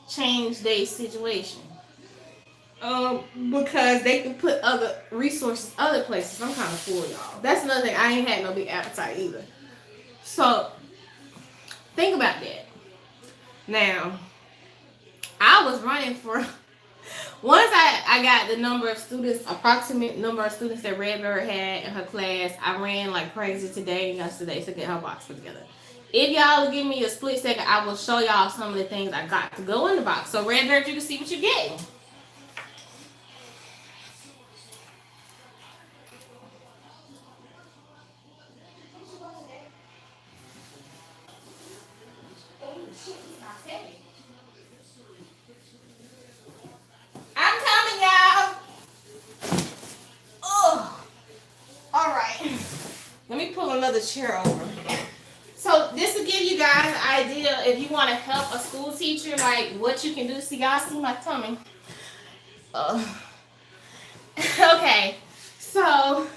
change their situation. Because they can put other resources other places. I'm kind of full, y'all. That's another thing. I ain't had no big appetite either. So think about that. Now, I was running for once I got the approximate number of students that Redbird had in her class. I ran like crazy today and yesterday to get her box put together. If y'all will give me a split second, I will show y'all some of the things I got to go in the box. So Redbird, you can see what you're getting. I'm coming, y'all. Oh, all right. Let me pull another chair over. So this will give you guys an idea if you want to help a school teacher, like what you can do. See, y'all see my tummy. Okay, so,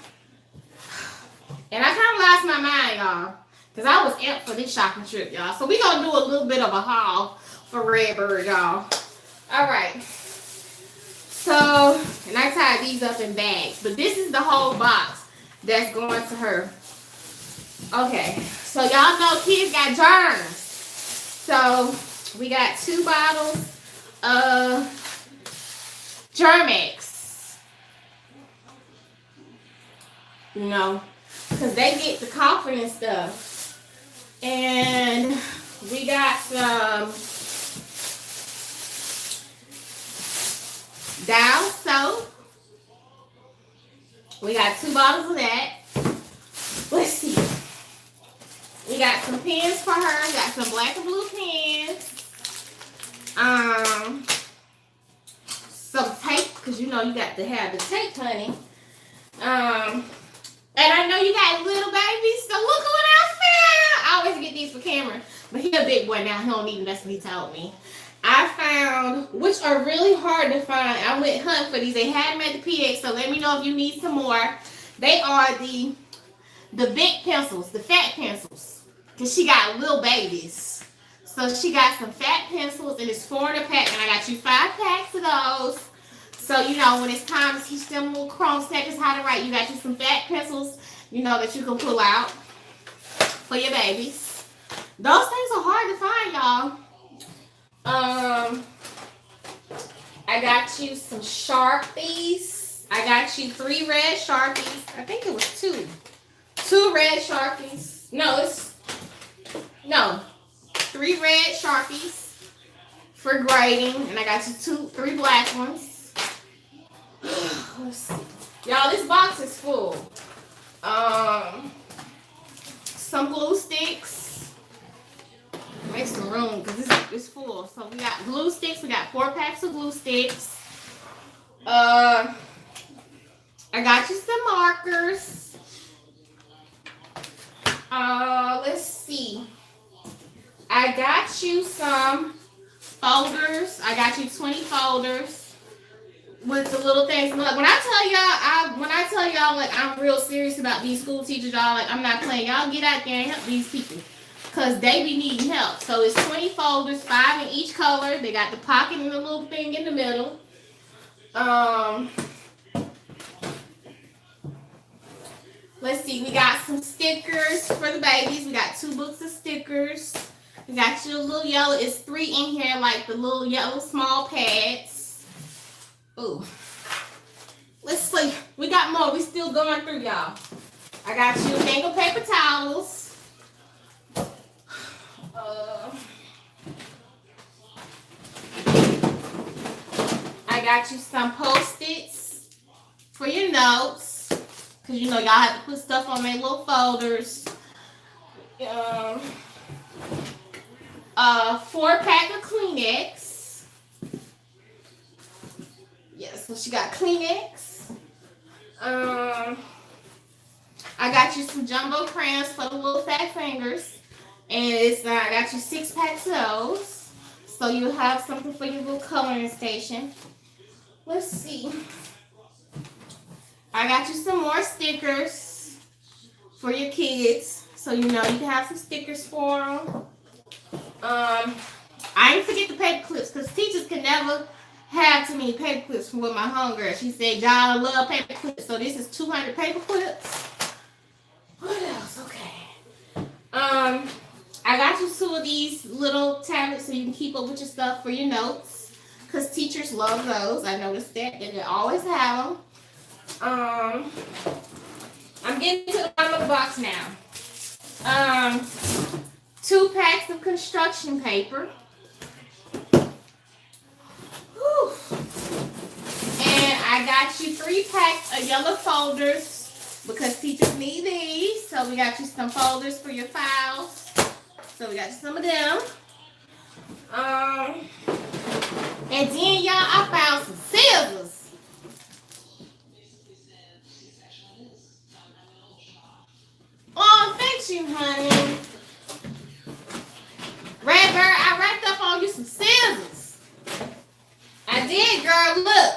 and I kind of lost my mind, y'all, because I was amped for this shopping trip, y'all. So we're going to do a little bit of a haul for Redbird, y'all. All right. So, and I tied these up in bags, but this is the whole box that's going to her. Okay, so y'all know kids got germs. So we got 2 bottles of Germ-X. because they get the coughing and stuff. And we got some Dial soap. We got 2 bottles of that. Let's see. We got some pens for her. We got some black and blue pens. Some tape, because you know you got to have the tape, honey. And I know you got little babies, so look what I found. I always get these for Cameron, but he a big boy now. He don't need them. That's what he told me. I found, which are really hard to find. I went hunting for these. They had them at the PX, so let me know if you need some more. They are the big pencils, the fat pencils, because she got little babies. So she got some fat pencils, and it's 4 in a pack, and I got you 5 packs of those. So, you know, when it's time to teach them little chrome stackers how to write, you got you some fat pencils, you know, that you can pull out for your babies. Those things are hard to find, y'all. I got you some Sharpies. I got you 3 red Sharpies. I think it was 2. 2 red Sharpies. No, 3 red Sharpies for grading. And I got you 3 black ones. Let's see. Y'all, this box is full. Some glue sticks. Make some room because it's full. So we got glue sticks. We got 4 packs of glue sticks. I got you some markers. Let's see. I got you some folders. I got you 20 folders with the little things. Look, when I tell y'all, like, I'm real serious about these school teachers, y'all, like, I'm not playing. Y'all get out there and help these people, because they be needing help. So it's 20 folders, 5 in each color. They got the pocket and the little thing in the middle. Let's see. We got some stickers for the babies. We got 2 books of stickers. We got your little yellow. It's 3 in here, like the little yellow small pads. Ooh. Let's see. We got more. We still going through, y'all. I got you mango paper towels. I got you some Post-its for your notes, because you know y'all have to put stuff on their little folders. 4-pack of Kleenex. Yes, so she got Kleenex. I got you some jumbo crayons for the little fat fingers. And I got you 6 packs of those. So you'll have something for your little coloring station. Let's see. I got you some more stickers for your kids. So you know you can have some stickers for them. I didn't forget the paper clips, because teachers can never have too many paper clips with my homegirl. She said, y'all, I love paper clips. So this is 200 paper clips. What else? Okay. I got you 2 of these little tablets so you can keep up with your stuff for your notes, because teachers love those. I noticed that they always have them. I'm getting to the bottom of the box now. 2 packs of construction paper. Whew. And I got you 3 packs of yellow folders, because teachers need these. So we got you some folders for your files. So we got you some of them. And then, y'all, I found some scissors. Oh, thank you, honey. Redbird, I wrapped up on you some scissors. I did, girl. Look.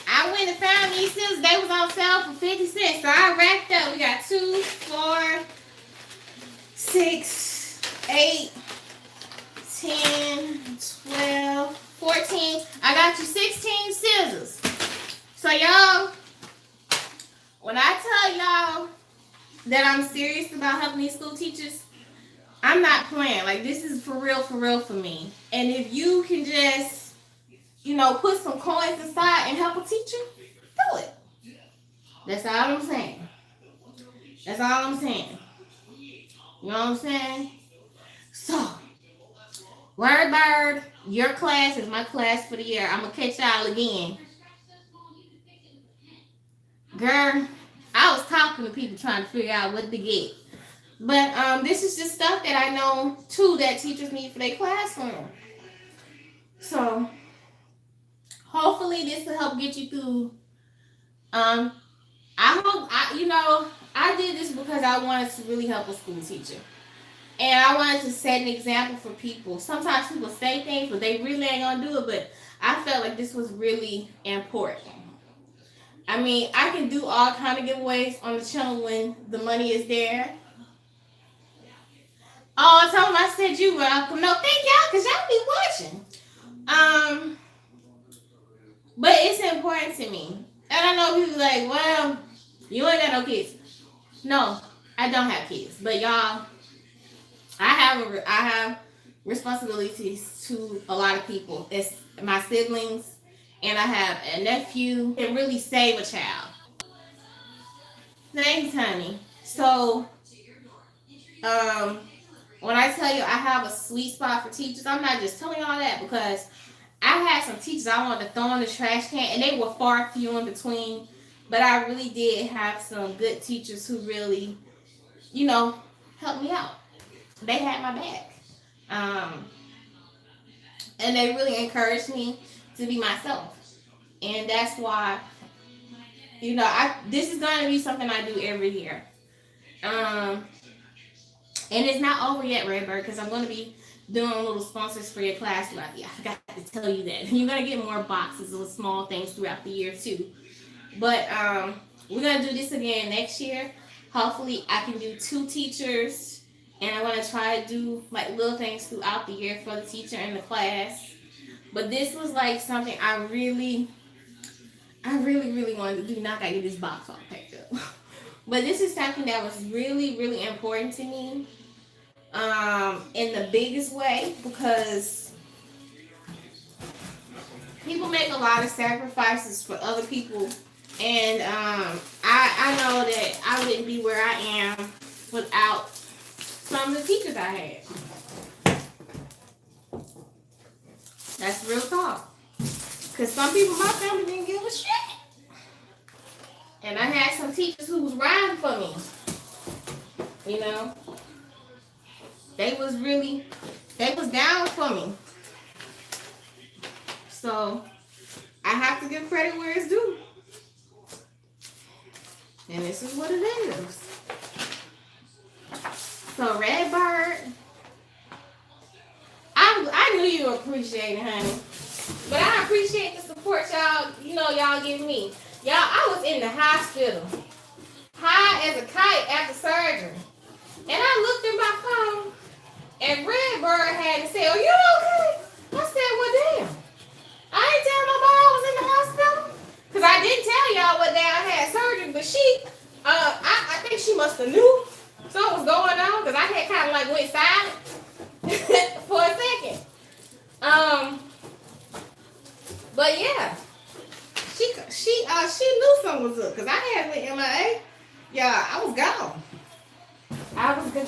I went and found these scissors. They was on sale for 50 cents. So I racked up. We got 2, 4, 6, 8, 10, 12, 14. I got you 16 scissors. So y'all, when I tell y'all that I'm serious about helping these school teachers, I'm not playing. Like, this is for real for me. And if you can just, you know, put some coins aside and help a teacher, do it. That's all I'm saying. That's all I'm saying. You know what I'm saying? So, word bird, your class is my class for the year. I'm going to catch y'all again. Girl, I was talking to people trying to figure out what to get. But this is just stuff that I know, too, that teachers need for their classroom. So, hopefully this will help get you through. I did this because I wanted to really help a school teacher. And I wanted to set an example for people. Sometimes people say things, but they really ain't going to do it. But I felt like this was really important. I mean, I can do all kind of giveaways on the channel when the money is there. Oh, I told them I said you welcome. No, thank y'all, because y'all be watching. But it's important to me. And I know people like, well, you ain't got no kids. No, I don't have kids. But y'all, I have responsibilities to a lot of people. It's my siblings, and I have a nephew. Can really save a child. Thanks, honey. So, when I tell you I have a sweet spot for teachers, I'm not just telling y'all that because I had some teachers I wanted to throw in the trash can, and they were far few in between. But I really did have some good teachers who really, helped me out. They had my back. And they really encouraged me to be myself. And that's why, this is going to be something I do every year. And it's not over yet, Redbird, because I'm going to be doing little sponsors for your class throughout the year. I forgot to tell you that. You're going to get more boxes of small things throughout the year, too. But we're going to do this again next year. Hopefully, I can do 2 teachers. And I'm going to try to do like little things throughout the year for the teacher and the class. But this was like something I really wanted to do. Now I got to get this box all packed up. But this is something that was really, really important to me. In the biggest way, because people make a lot of sacrifices for other people, and I know that I wouldn't be where I am without some of the teachers I had. That's real talk. Because some people in my family didn't give a shit. And I had some teachers who was riding for me. They was down for me. So, I have to give credit where it's due. And this is what it is. So, Redbird, I knew you appreciate it, honey. But I appreciate the support y'all give me. Y'all, I was in the hospital. High as a kite after surgery. And I looked at my phone. And Redbird had to say, "Are you okay?" I said, "Well, damn. I ain't tell nobody I was in the hospital." Because I didn't tell y'all what day I had surgery. But I think she must have knew something was going on. Because I had kind of like went silent for a second. But yeah. She knew something was up. Because I had went MIA. Yeah, I was gone. I was gone.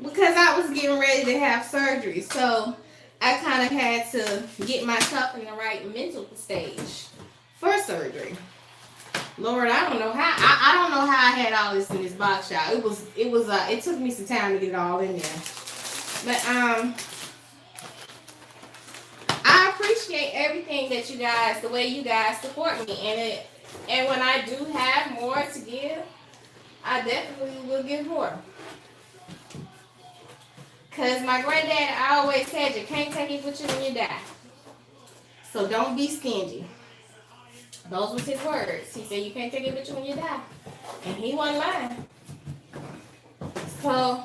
Because I was getting ready to have surgery. So I kind of had to get myself in the right mental stage for surgery. Lord, I don't know how. I don't know how I had all this in this box, y'all. It took me some time to get it all in there. But I appreciate everything that you guys, the way you guys support me, and when I do have more to give, I definitely will give more. Because my granddad always said you can't take it with you when you die. So don't be stingy. Those were his words. He said you can't take it with you when you die. And he wasn't lying. So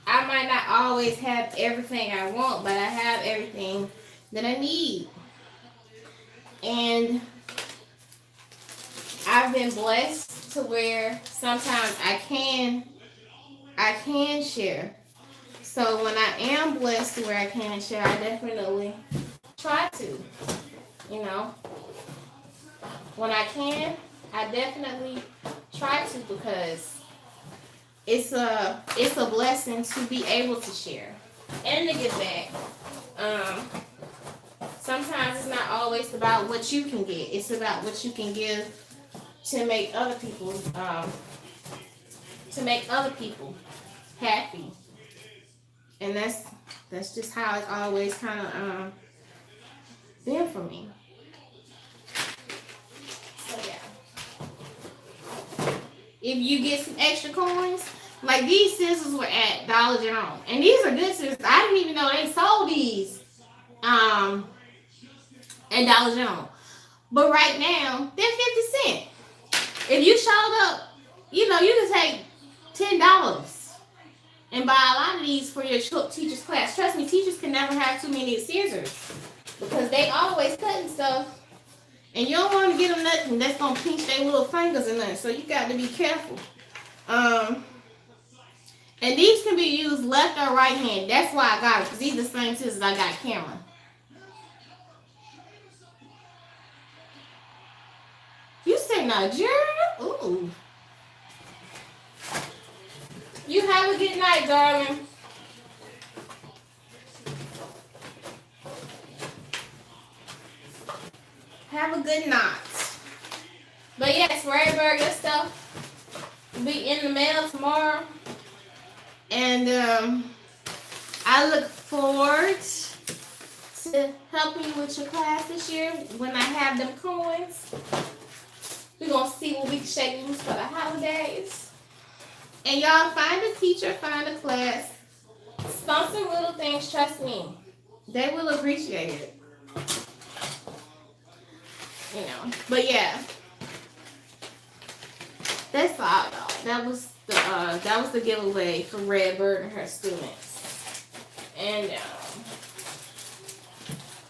I might not always have everything I want, but I have everything that I need. And I've been blessed to where sometimes I can share. So when I am blessed to where I can share, I definitely try to, when I can, I definitely try to, because it's a blessing to be able to share and to give back. Sometimes it's not always about what you can get. It's about what you can give to make other people happy. And that's just how it's always kind of been for me. So yeah. If you get some extra coins, like these scissors were at Dollar General, and these are good scissors. I didn't even know they sold these at Dollar General. But right now, they're 50 cents. If you showed up, you can take $10 and buy a lot of these for your teacher's class. Trust me, teachers can never have too many scissors because they always cutting stuff. And you don't want to get them nothing that's going to pinch their little fingers and nothing. So you got to be careful. And these can be used left or right hand. That's why I got it, because these are the same scissors I got Cameron. You say Nigeria? Ooh. You have a good night, darling. Have a good night. But yes, Rayburger stuff will be in the mail tomorrow. And I look forward to helping you with your class this year when I have them coins. We're going to see what we can shake loose for the holidays. And y'all, find a teacher, find a class. Sponsor little things, trust me. They will appreciate it. But yeah. That's all, y'all. That was the giveaway for Redbird and her students. And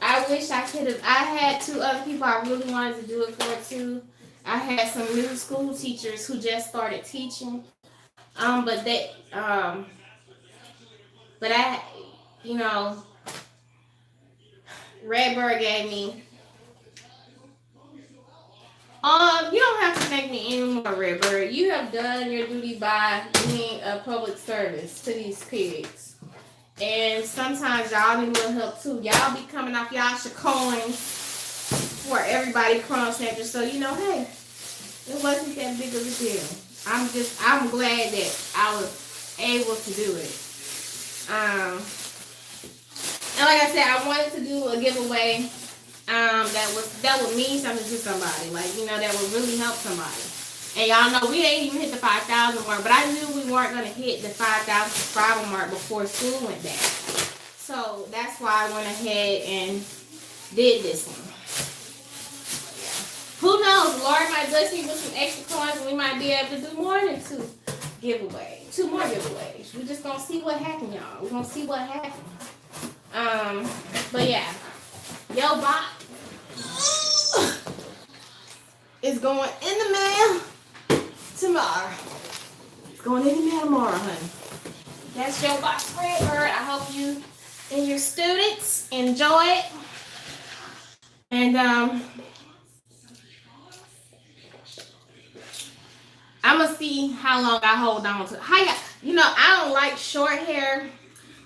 I wish I could have. I had 2 other people I really wanted to do it for too. I had some new school teachers who just started teaching. But I, Redbird gave me. You don't have to make me any more, Redbird. You have done your duty by being a public service to these kids. And sometimes y'all need a little help too. Y'all be coming off y'all coins for everybody crumb snatchers. So hey, it wasn't that big of a deal. I'm glad that I was able to do it. And like I said, I wanted to do a giveaway that would mean something to somebody, that would really help somebody. And y'all know we ain't even hit the 5,000 mark, but I knew we weren't gonna hit the 5,000 subscriber mark before school went back. So that's why I went ahead and did this one. Who knows? Lord might bless me with some extra coins, and we might be able to do more than 2 more giveaways. We're just gonna see what happens, y'all. We're gonna see what happens. But yeah, yo bot is going in the mail tomorrow. It's going in the mail tomorrow, honey. That's your box, Redbird. I hope you and your students enjoy it. And I'm gonna see how long I hold on to. I don't like short hair,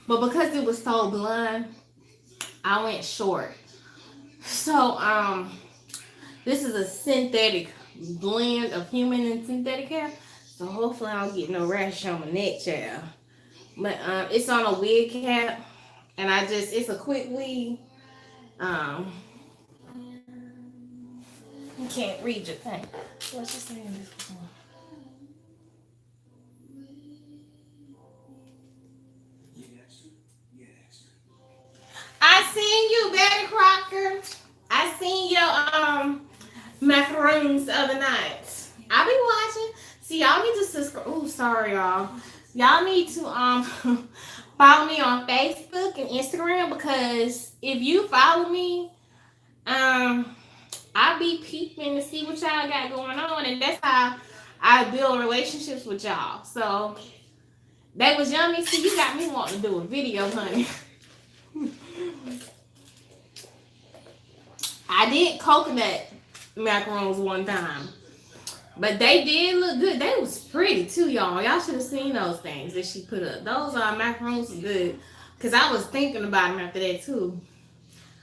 but because it was so blonde, I went short. So this is a synthetic blend of human and synthetic hair. So hopefully I don't get no rash on my neck, child. But it's on a wig cap, and it's a quick weave. You can't read your thing. What's she saying this before? I seen you, Betty Crocker. I seen your macaroons the other night. I be watching. See, y'all need to subscribe. Oh, sorry, y'all. Y'all need to follow me on Facebook and Instagram, because if you follow me, I be peeping to see what y'all got going on, and that's how I build relationships with y'all. So that was yummy. See, you got me wanting to do a video, honey. I did coconut macaroons one time. But they did look good. They was pretty too, y'all. Y'all should have seen those things that she put up. Those macaroons was good. Cause I was thinking about them after that too.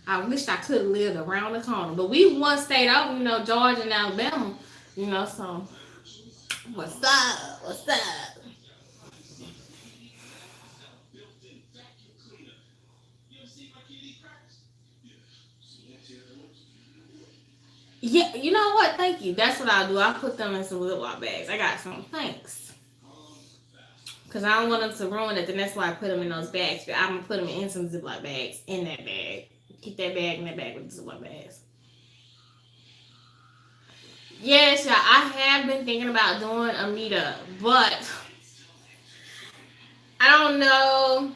I wished I could have lived around the corner. But we once stayed over, you know, Georgia and Alabama. You know, so what's up? What's up? Yeah, you know what? Thank you. That's what I'll do. I'll put them in some Ziploc bags. I got some. Thanks. Because I don't want them to ruin it. And that's why I put them in those bags. But I'm going to put them in some Ziploc bags in that bag. Keep that bag in that bag with the Ziploc bags. Yes, y'all. I have been thinking about doing a meetup. But I don't know.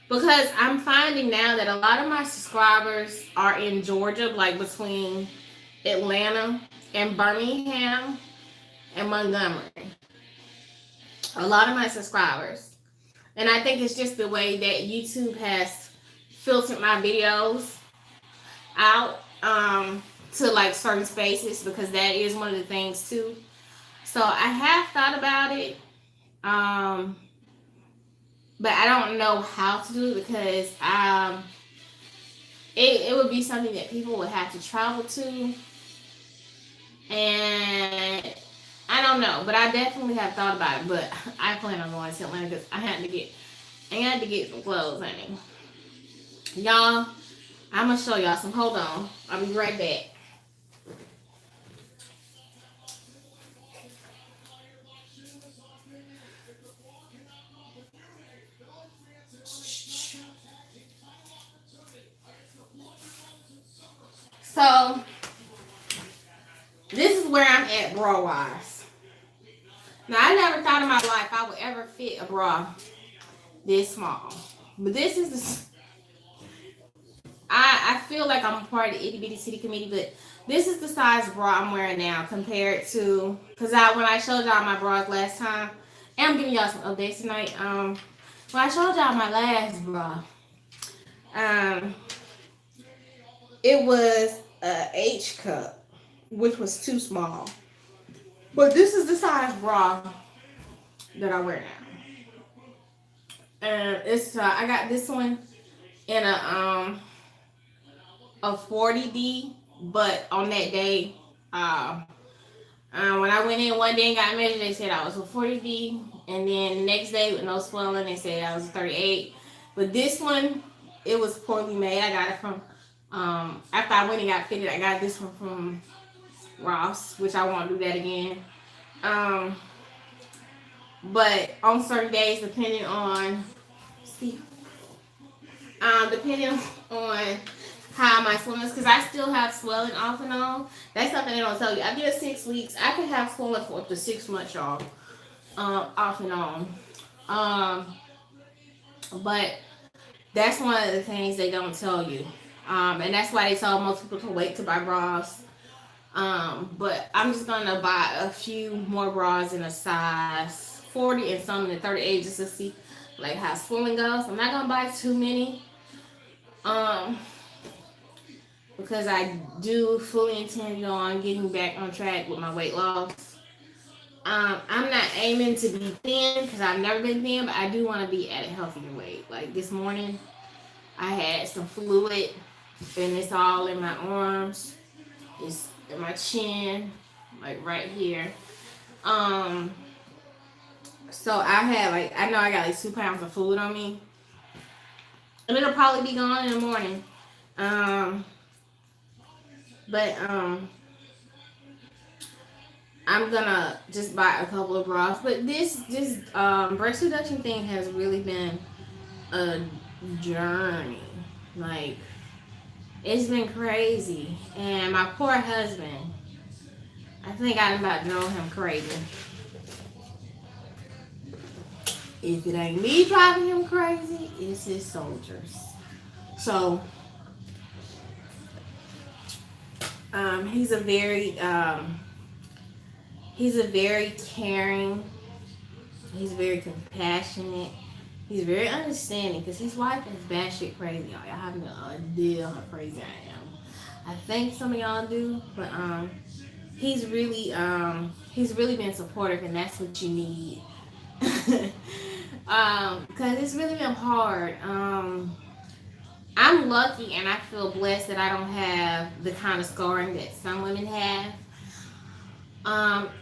Because I'm finding now that a lot of my subscribers are in Georgia, like between Atlanta and Birmingham and Montgomery. A lot of my subscribers. And I think it's just the way that YouTube has filtered my videos out to like certain spaces, because that is one of the things too. So I have thought about it. But I don't know how to do it, because it would be something that people would have to travel to. And I don't know, but I definitely have thought about it. But I plan on going to Atlanta because I had to get some clothes, honey. Y'all, I'm gonna show y'all some. Hold on, I'll be right back. So this is where I'm at bra wise. Now I never thought in my life I would ever fit a bra this small, but this is the. I feel like I'm a part of the itty bitty city committee, but this is the size bra I'm wearing now compared to, because when I showed y'all my bras last time, and I'm giving y'all some updates tonight. When I showed y'all my last bra, it was a H cup, which was too small. But this is the size bra that I wear now, and it's I got this one in a 40D, but on that day, when I went in one day and got measured, they said I was a 40D, and then the next day with no swelling, they said I was a 38. But this one, it was poorly made. I got it from after I went and got fitted. I got this one from Ross, which I won't do that again. But on certain days, depending on how my swelling is, because I still have swelling off and on. That's something they don't tell you. After 6 weeks, I could have swelling for up to 6 months, y'all, off and on. But that's one of the things they don't tell you, and that's why they tell most people to wait to buy bras. But I'm just gonna buy a few more bras in a size 40 and some in the 38 just to see like how swelling goes. I'm not gonna buy too many. Because I do fully intend on getting back on track with my weight loss. I'm not aiming to be thin because I've never been thin, but I do want to be at a healthier weight. Like this morning, I had some fluid, and it's all in my arms. It's in my chin, like right here. So I know I got like 2 pounds of fluid on me, and it'll probably be gone in the morning. But I'm gonna just buy a couple of bras. But this breast reduction thing has really been a journey. Like, it's been crazy. And my poor husband, I think I'm about to drove him crazy. If it ain't me driving him crazy, it's his soldiers. So he's a very caring, he's very compassionate, He's very understanding because his wife is batshit crazy, y'all. Y'all have no idea how crazy I am. I think some of y'all do, but he's really been supportive, and that's what you need. Because it's really been hard. I'm lucky and I feel blessed that I don't have the kind of scarring that some women have.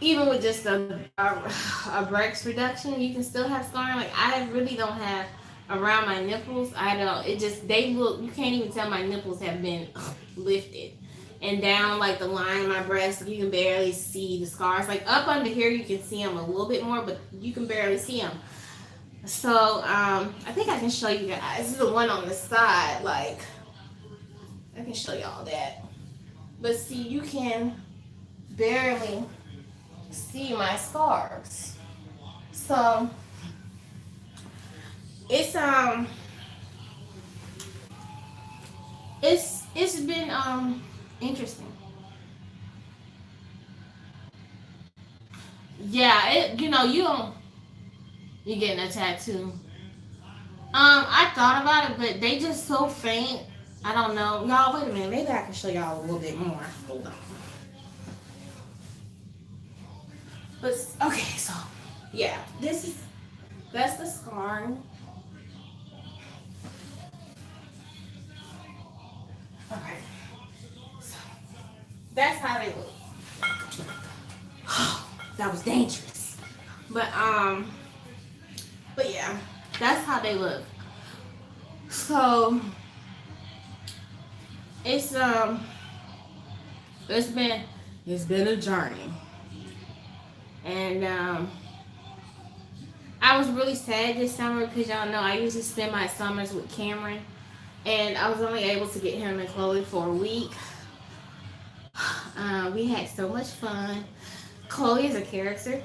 Even with just a breast reduction, you can still have scarring. Like I really don't have around my nipples. I don't. It just they look. You can't even tell my nipples have been lifted. And down like the line of my breast, you can barely see the scars. Like up under here, you can see them a little bit more, but you can barely see them. So I think I can show you guys. This is the one on the side. Like I can show y'all that. But see, you can barely see my scars. So it's been interesting. Yeah, you getting a tattoo. I thought about it, but they just so faint. I don't know. Y'all, wait a minute. Maybe I can show y'all a little bit more. Hold on. But okay, so yeah, that's the scarring. Okay, so that's how they look. That was dangerous, but yeah, that's how they look. So it's it's been a journey. And I was really sad this summer because y'all know I usually spend my summers with Cameron, and I was only able to get him and Chloe for a week. We had so much fun. Chloe is a character.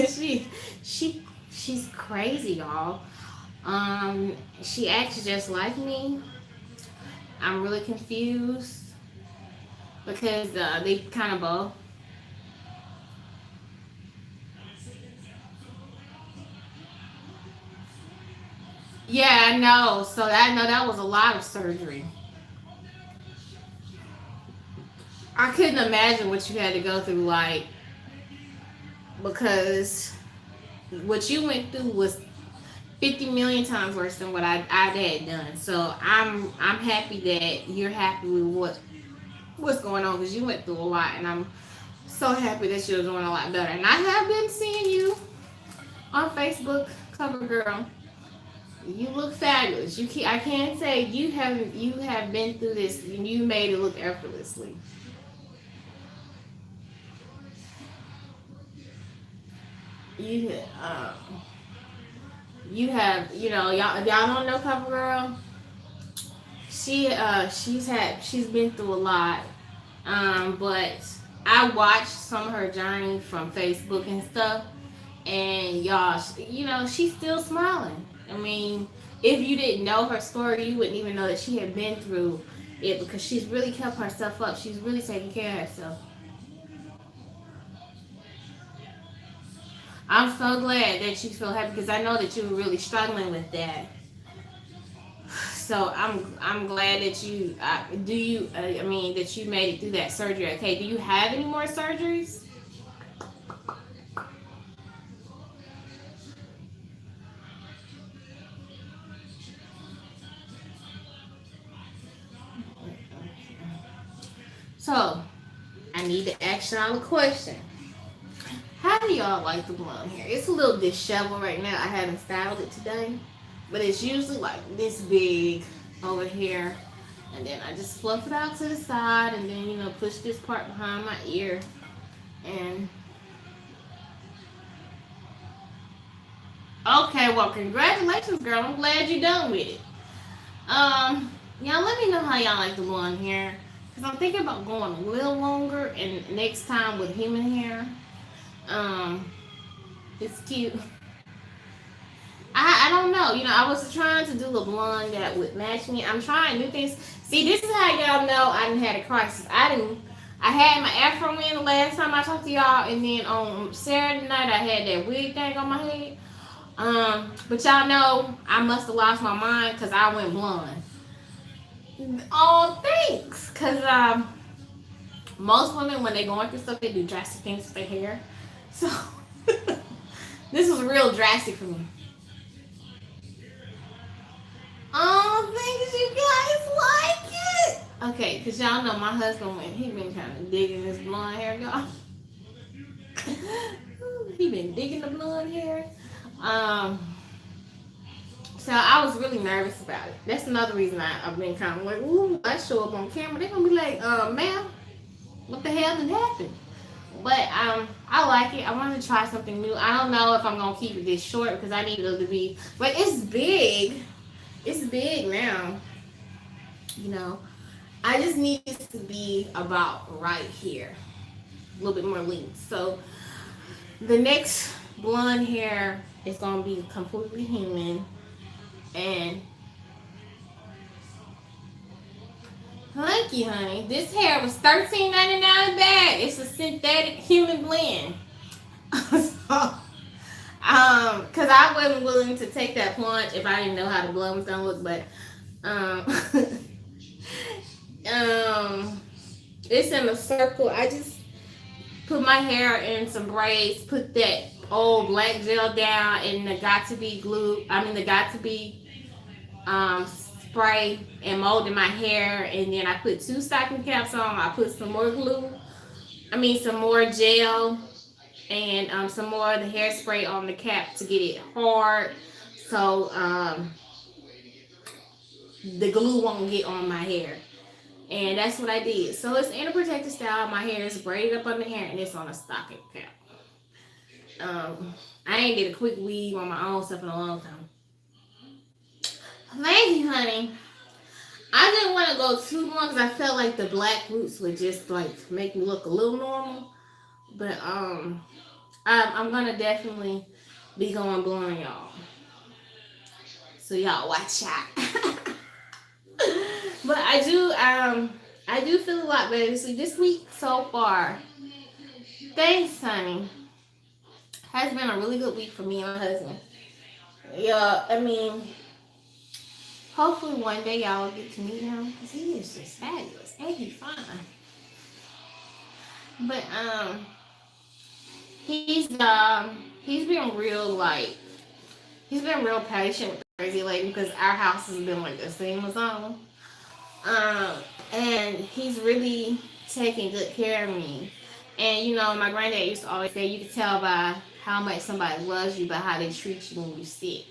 she she's crazy, y'all. She acts just like me. I'm really confused because they kind of both. Yeah, I know. So I know that was a lot of surgery. I couldn't imagine what you had to go through, like, because what you went through was 50 million times worse than what I had done. So I'm happy that you're happy with what's going on because you went through a lot, and I'm so happy that you're doing a lot better. And I have been seeing you on Facebook, cover girl. You look fabulous. I can't say you have been through this and you made it look effortlessly. You you have y'all if y'all don't know cover girl, she's been through a lot. But I watched some of her journey from Facebook and stuff, and y'all, she's still smiling. I mean, if you didn't know her story, you wouldn't even know that she had been through it because she's really kept herself up. She's really taking care of herself. I'm so glad that you feel happy because I know that you were really struggling with that. So I'm glad that I mean that you made it through that surgery. Okay, do you have any more surgeries? So I need to ask y'all a question. How do y'all like the blonde hair? It's a little disheveled right now. I haven't styled it today, but it's usually like this big over here, and then I just fluff it out to the side, and then push this part behind my ear, and okay, well, congratulations, girl. I'm glad you're done with it. Y'all let me know how y'all like the blonde hair, because I'm thinking about going a little longer, and next time with human hair. It's cute. I don't know. I was trying to do a blonde that would match me. I'm trying new things. See, this is how y'all know I didn't had a crisis. I had my afro in the last time I talked to y'all, and then on Saturday night I had that wig thing on my head. But y'all know I must have lost my mind because I went blonde. Oh, thanks. Cause most women when they going through stuff, they do drastic things with their hair. So this was real drastic for me. Oh, thanks, you guys like it. Okay, cause y'all know my husband when he been kind of digging this blonde hair, y'all. He been digging the blonde hair. Um, so I was really nervous about it. That's another reason I've been kind of like, ooh, I show up on camera, they're gonna be like, ma'am, what the hell did happen? But I like it. I wanted to try something new. I don't know if I'm gonna keep it this short because I need it to be, but it's big. It's big now. You know, I just need it to be about right here, a little bit more length. So the next blonde hair is gonna be completely human, and thank you, honey. This hair was $13.99 a bag. It's a synthetic human blend. So, cause I wasn't willing to take that plunge if I didn't know how the blonde was gonna look, but um, it's in a circle. I just put my hair in some braids, put that old black gel down, and the got to be glue. I mean, the got to be spray and molded my hair, and then I put 2 stocking caps on. I put some more glue. I mean, some more gel and some more of the hairspray on the cap to get it hard, so the glue won't get on my hair. And that's what I did. So it's in a protective style. My hair is braided up on the hair, and it's on a stocking cap. I ain't did a quick weave on my own stuff in a long time. Thank you, honey. I didn't want to go too long because I felt like the black roots would just like make me look a little normal. But I'm gonna definitely be going blonde, y'all. So y'all watch out. But I do feel a lot better this week so far. Thanks, honey. Has been a really good week for me and my husband. Yeah, I mean, hopefully one day y'all get to meet him because he is just fabulous and he's fine. But he's been real patient with the crazy lady because our house has been like the same as own. And he's really taking good care of me. And you know, my granddad used to always say you can tell by how much somebody loves you by how they treat you when you're sick.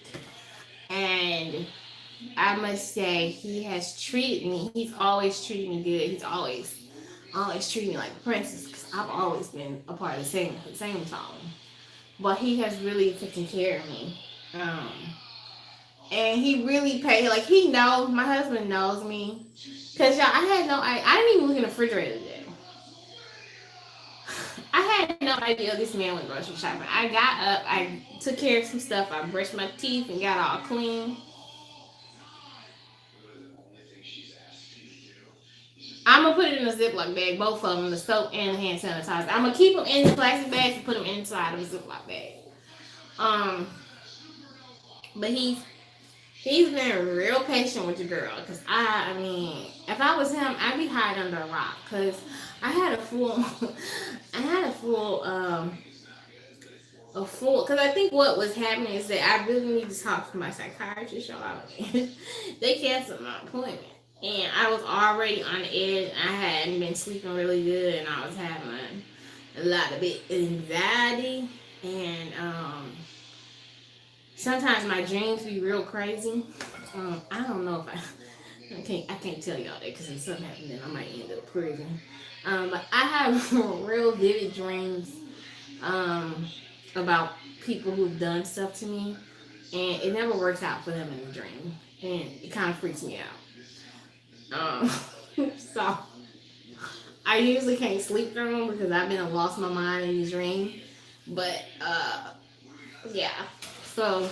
And I must say he has treated me. He's always treated me good. He's always treated me like a princess because I've always been a part of the same time. But he has really taken care of me. And he really paid, like he knows, my husband knows me. Cause y'all, I didn't even look in the refrigerator today. I had no idea this man went grocery shopping. I got up, I took care of some stuff, I brushed my teeth and got all clean. I'm gonna put it in a Ziploc bag, both of them, the soap and the hand sanitizer. I'm gonna keep them in the plastic bags and put them inside of a Ziploc bag. But he's been real patient with the girl. Cause I mean, if I was him, I'd be hiding under a rock. Cause I had a full, Cause I think what was happening is that I really need to talk to my psychiatrist. Y'all, they canceled my appointment, and I was already on the edge. I hadn't been sleeping really good, and I was having a lot of anxiety, and sometimes my dreams be real crazy. I don't know if I can't tell y'all that because if something happens, then I might end up prison. But I have real vivid dreams about people who've done stuff to me, and it never works out for them in the dream, and it kind of freaks me out. So I usually can't sleep through them because I've been lost my mind in the dream. But yeah, so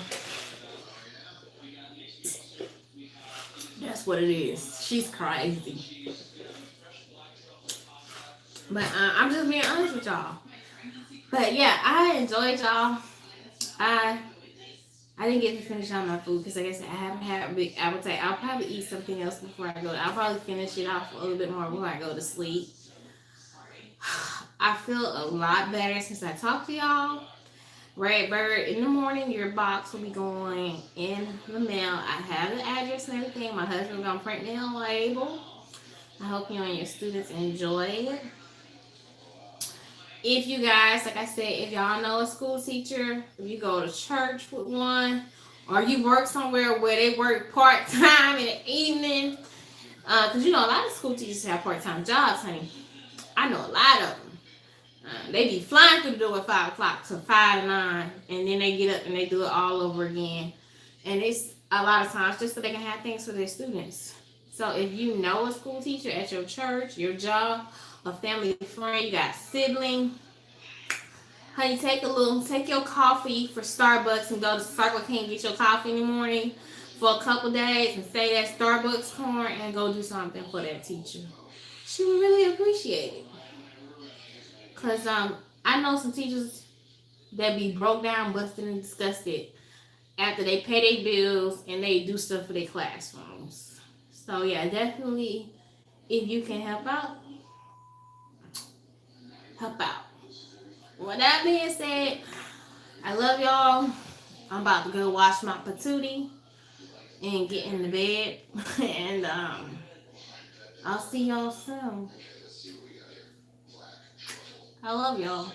that's what it is. She's crazy. But I'm just being honest with y'all. But yeah, I enjoyed y'all. I I didn't get to finish all my food because, like I said, I haven't had a big appetite. I'll probably eat something else before I go. I'll probably finish it off a little bit more before I go to sleep. I feel a lot better since I talked to y'all. Redbird, in the morning, your box will be going in the mail. I have the address and everything. My husband's gonna print me a label. I hope you and your students enjoy it. If you guys, like I said, if y'all know a school teacher, if you go to church with one, or you work somewhere where they work part-time in the evening, because you know a lot of school teachers have part-time jobs, honey. I know a lot of them. They be flying through the door at 5 o'clock to 5 to 9, and then they get up and they do it all over again. And it's a lot of times just so they can have things for their students. So if you know a school teacher at your church, your job, a family friend, you got sibling, honey, take your coffee for Starbucks and go to Circle K and get your coffee in the morning for a couple days and say that Starbucks corn and go do something for that teacher. She would really appreciate it. Cause I know some teachers that be broke down, busted, and disgusted after they pay their bills and they do stuff for their classrooms. So yeah, definitely, if you can help out, help out. With that being said, I love y'all. I'm about to go wash my patootie and get in the bed, and I'll see y'all soon. I love y'all.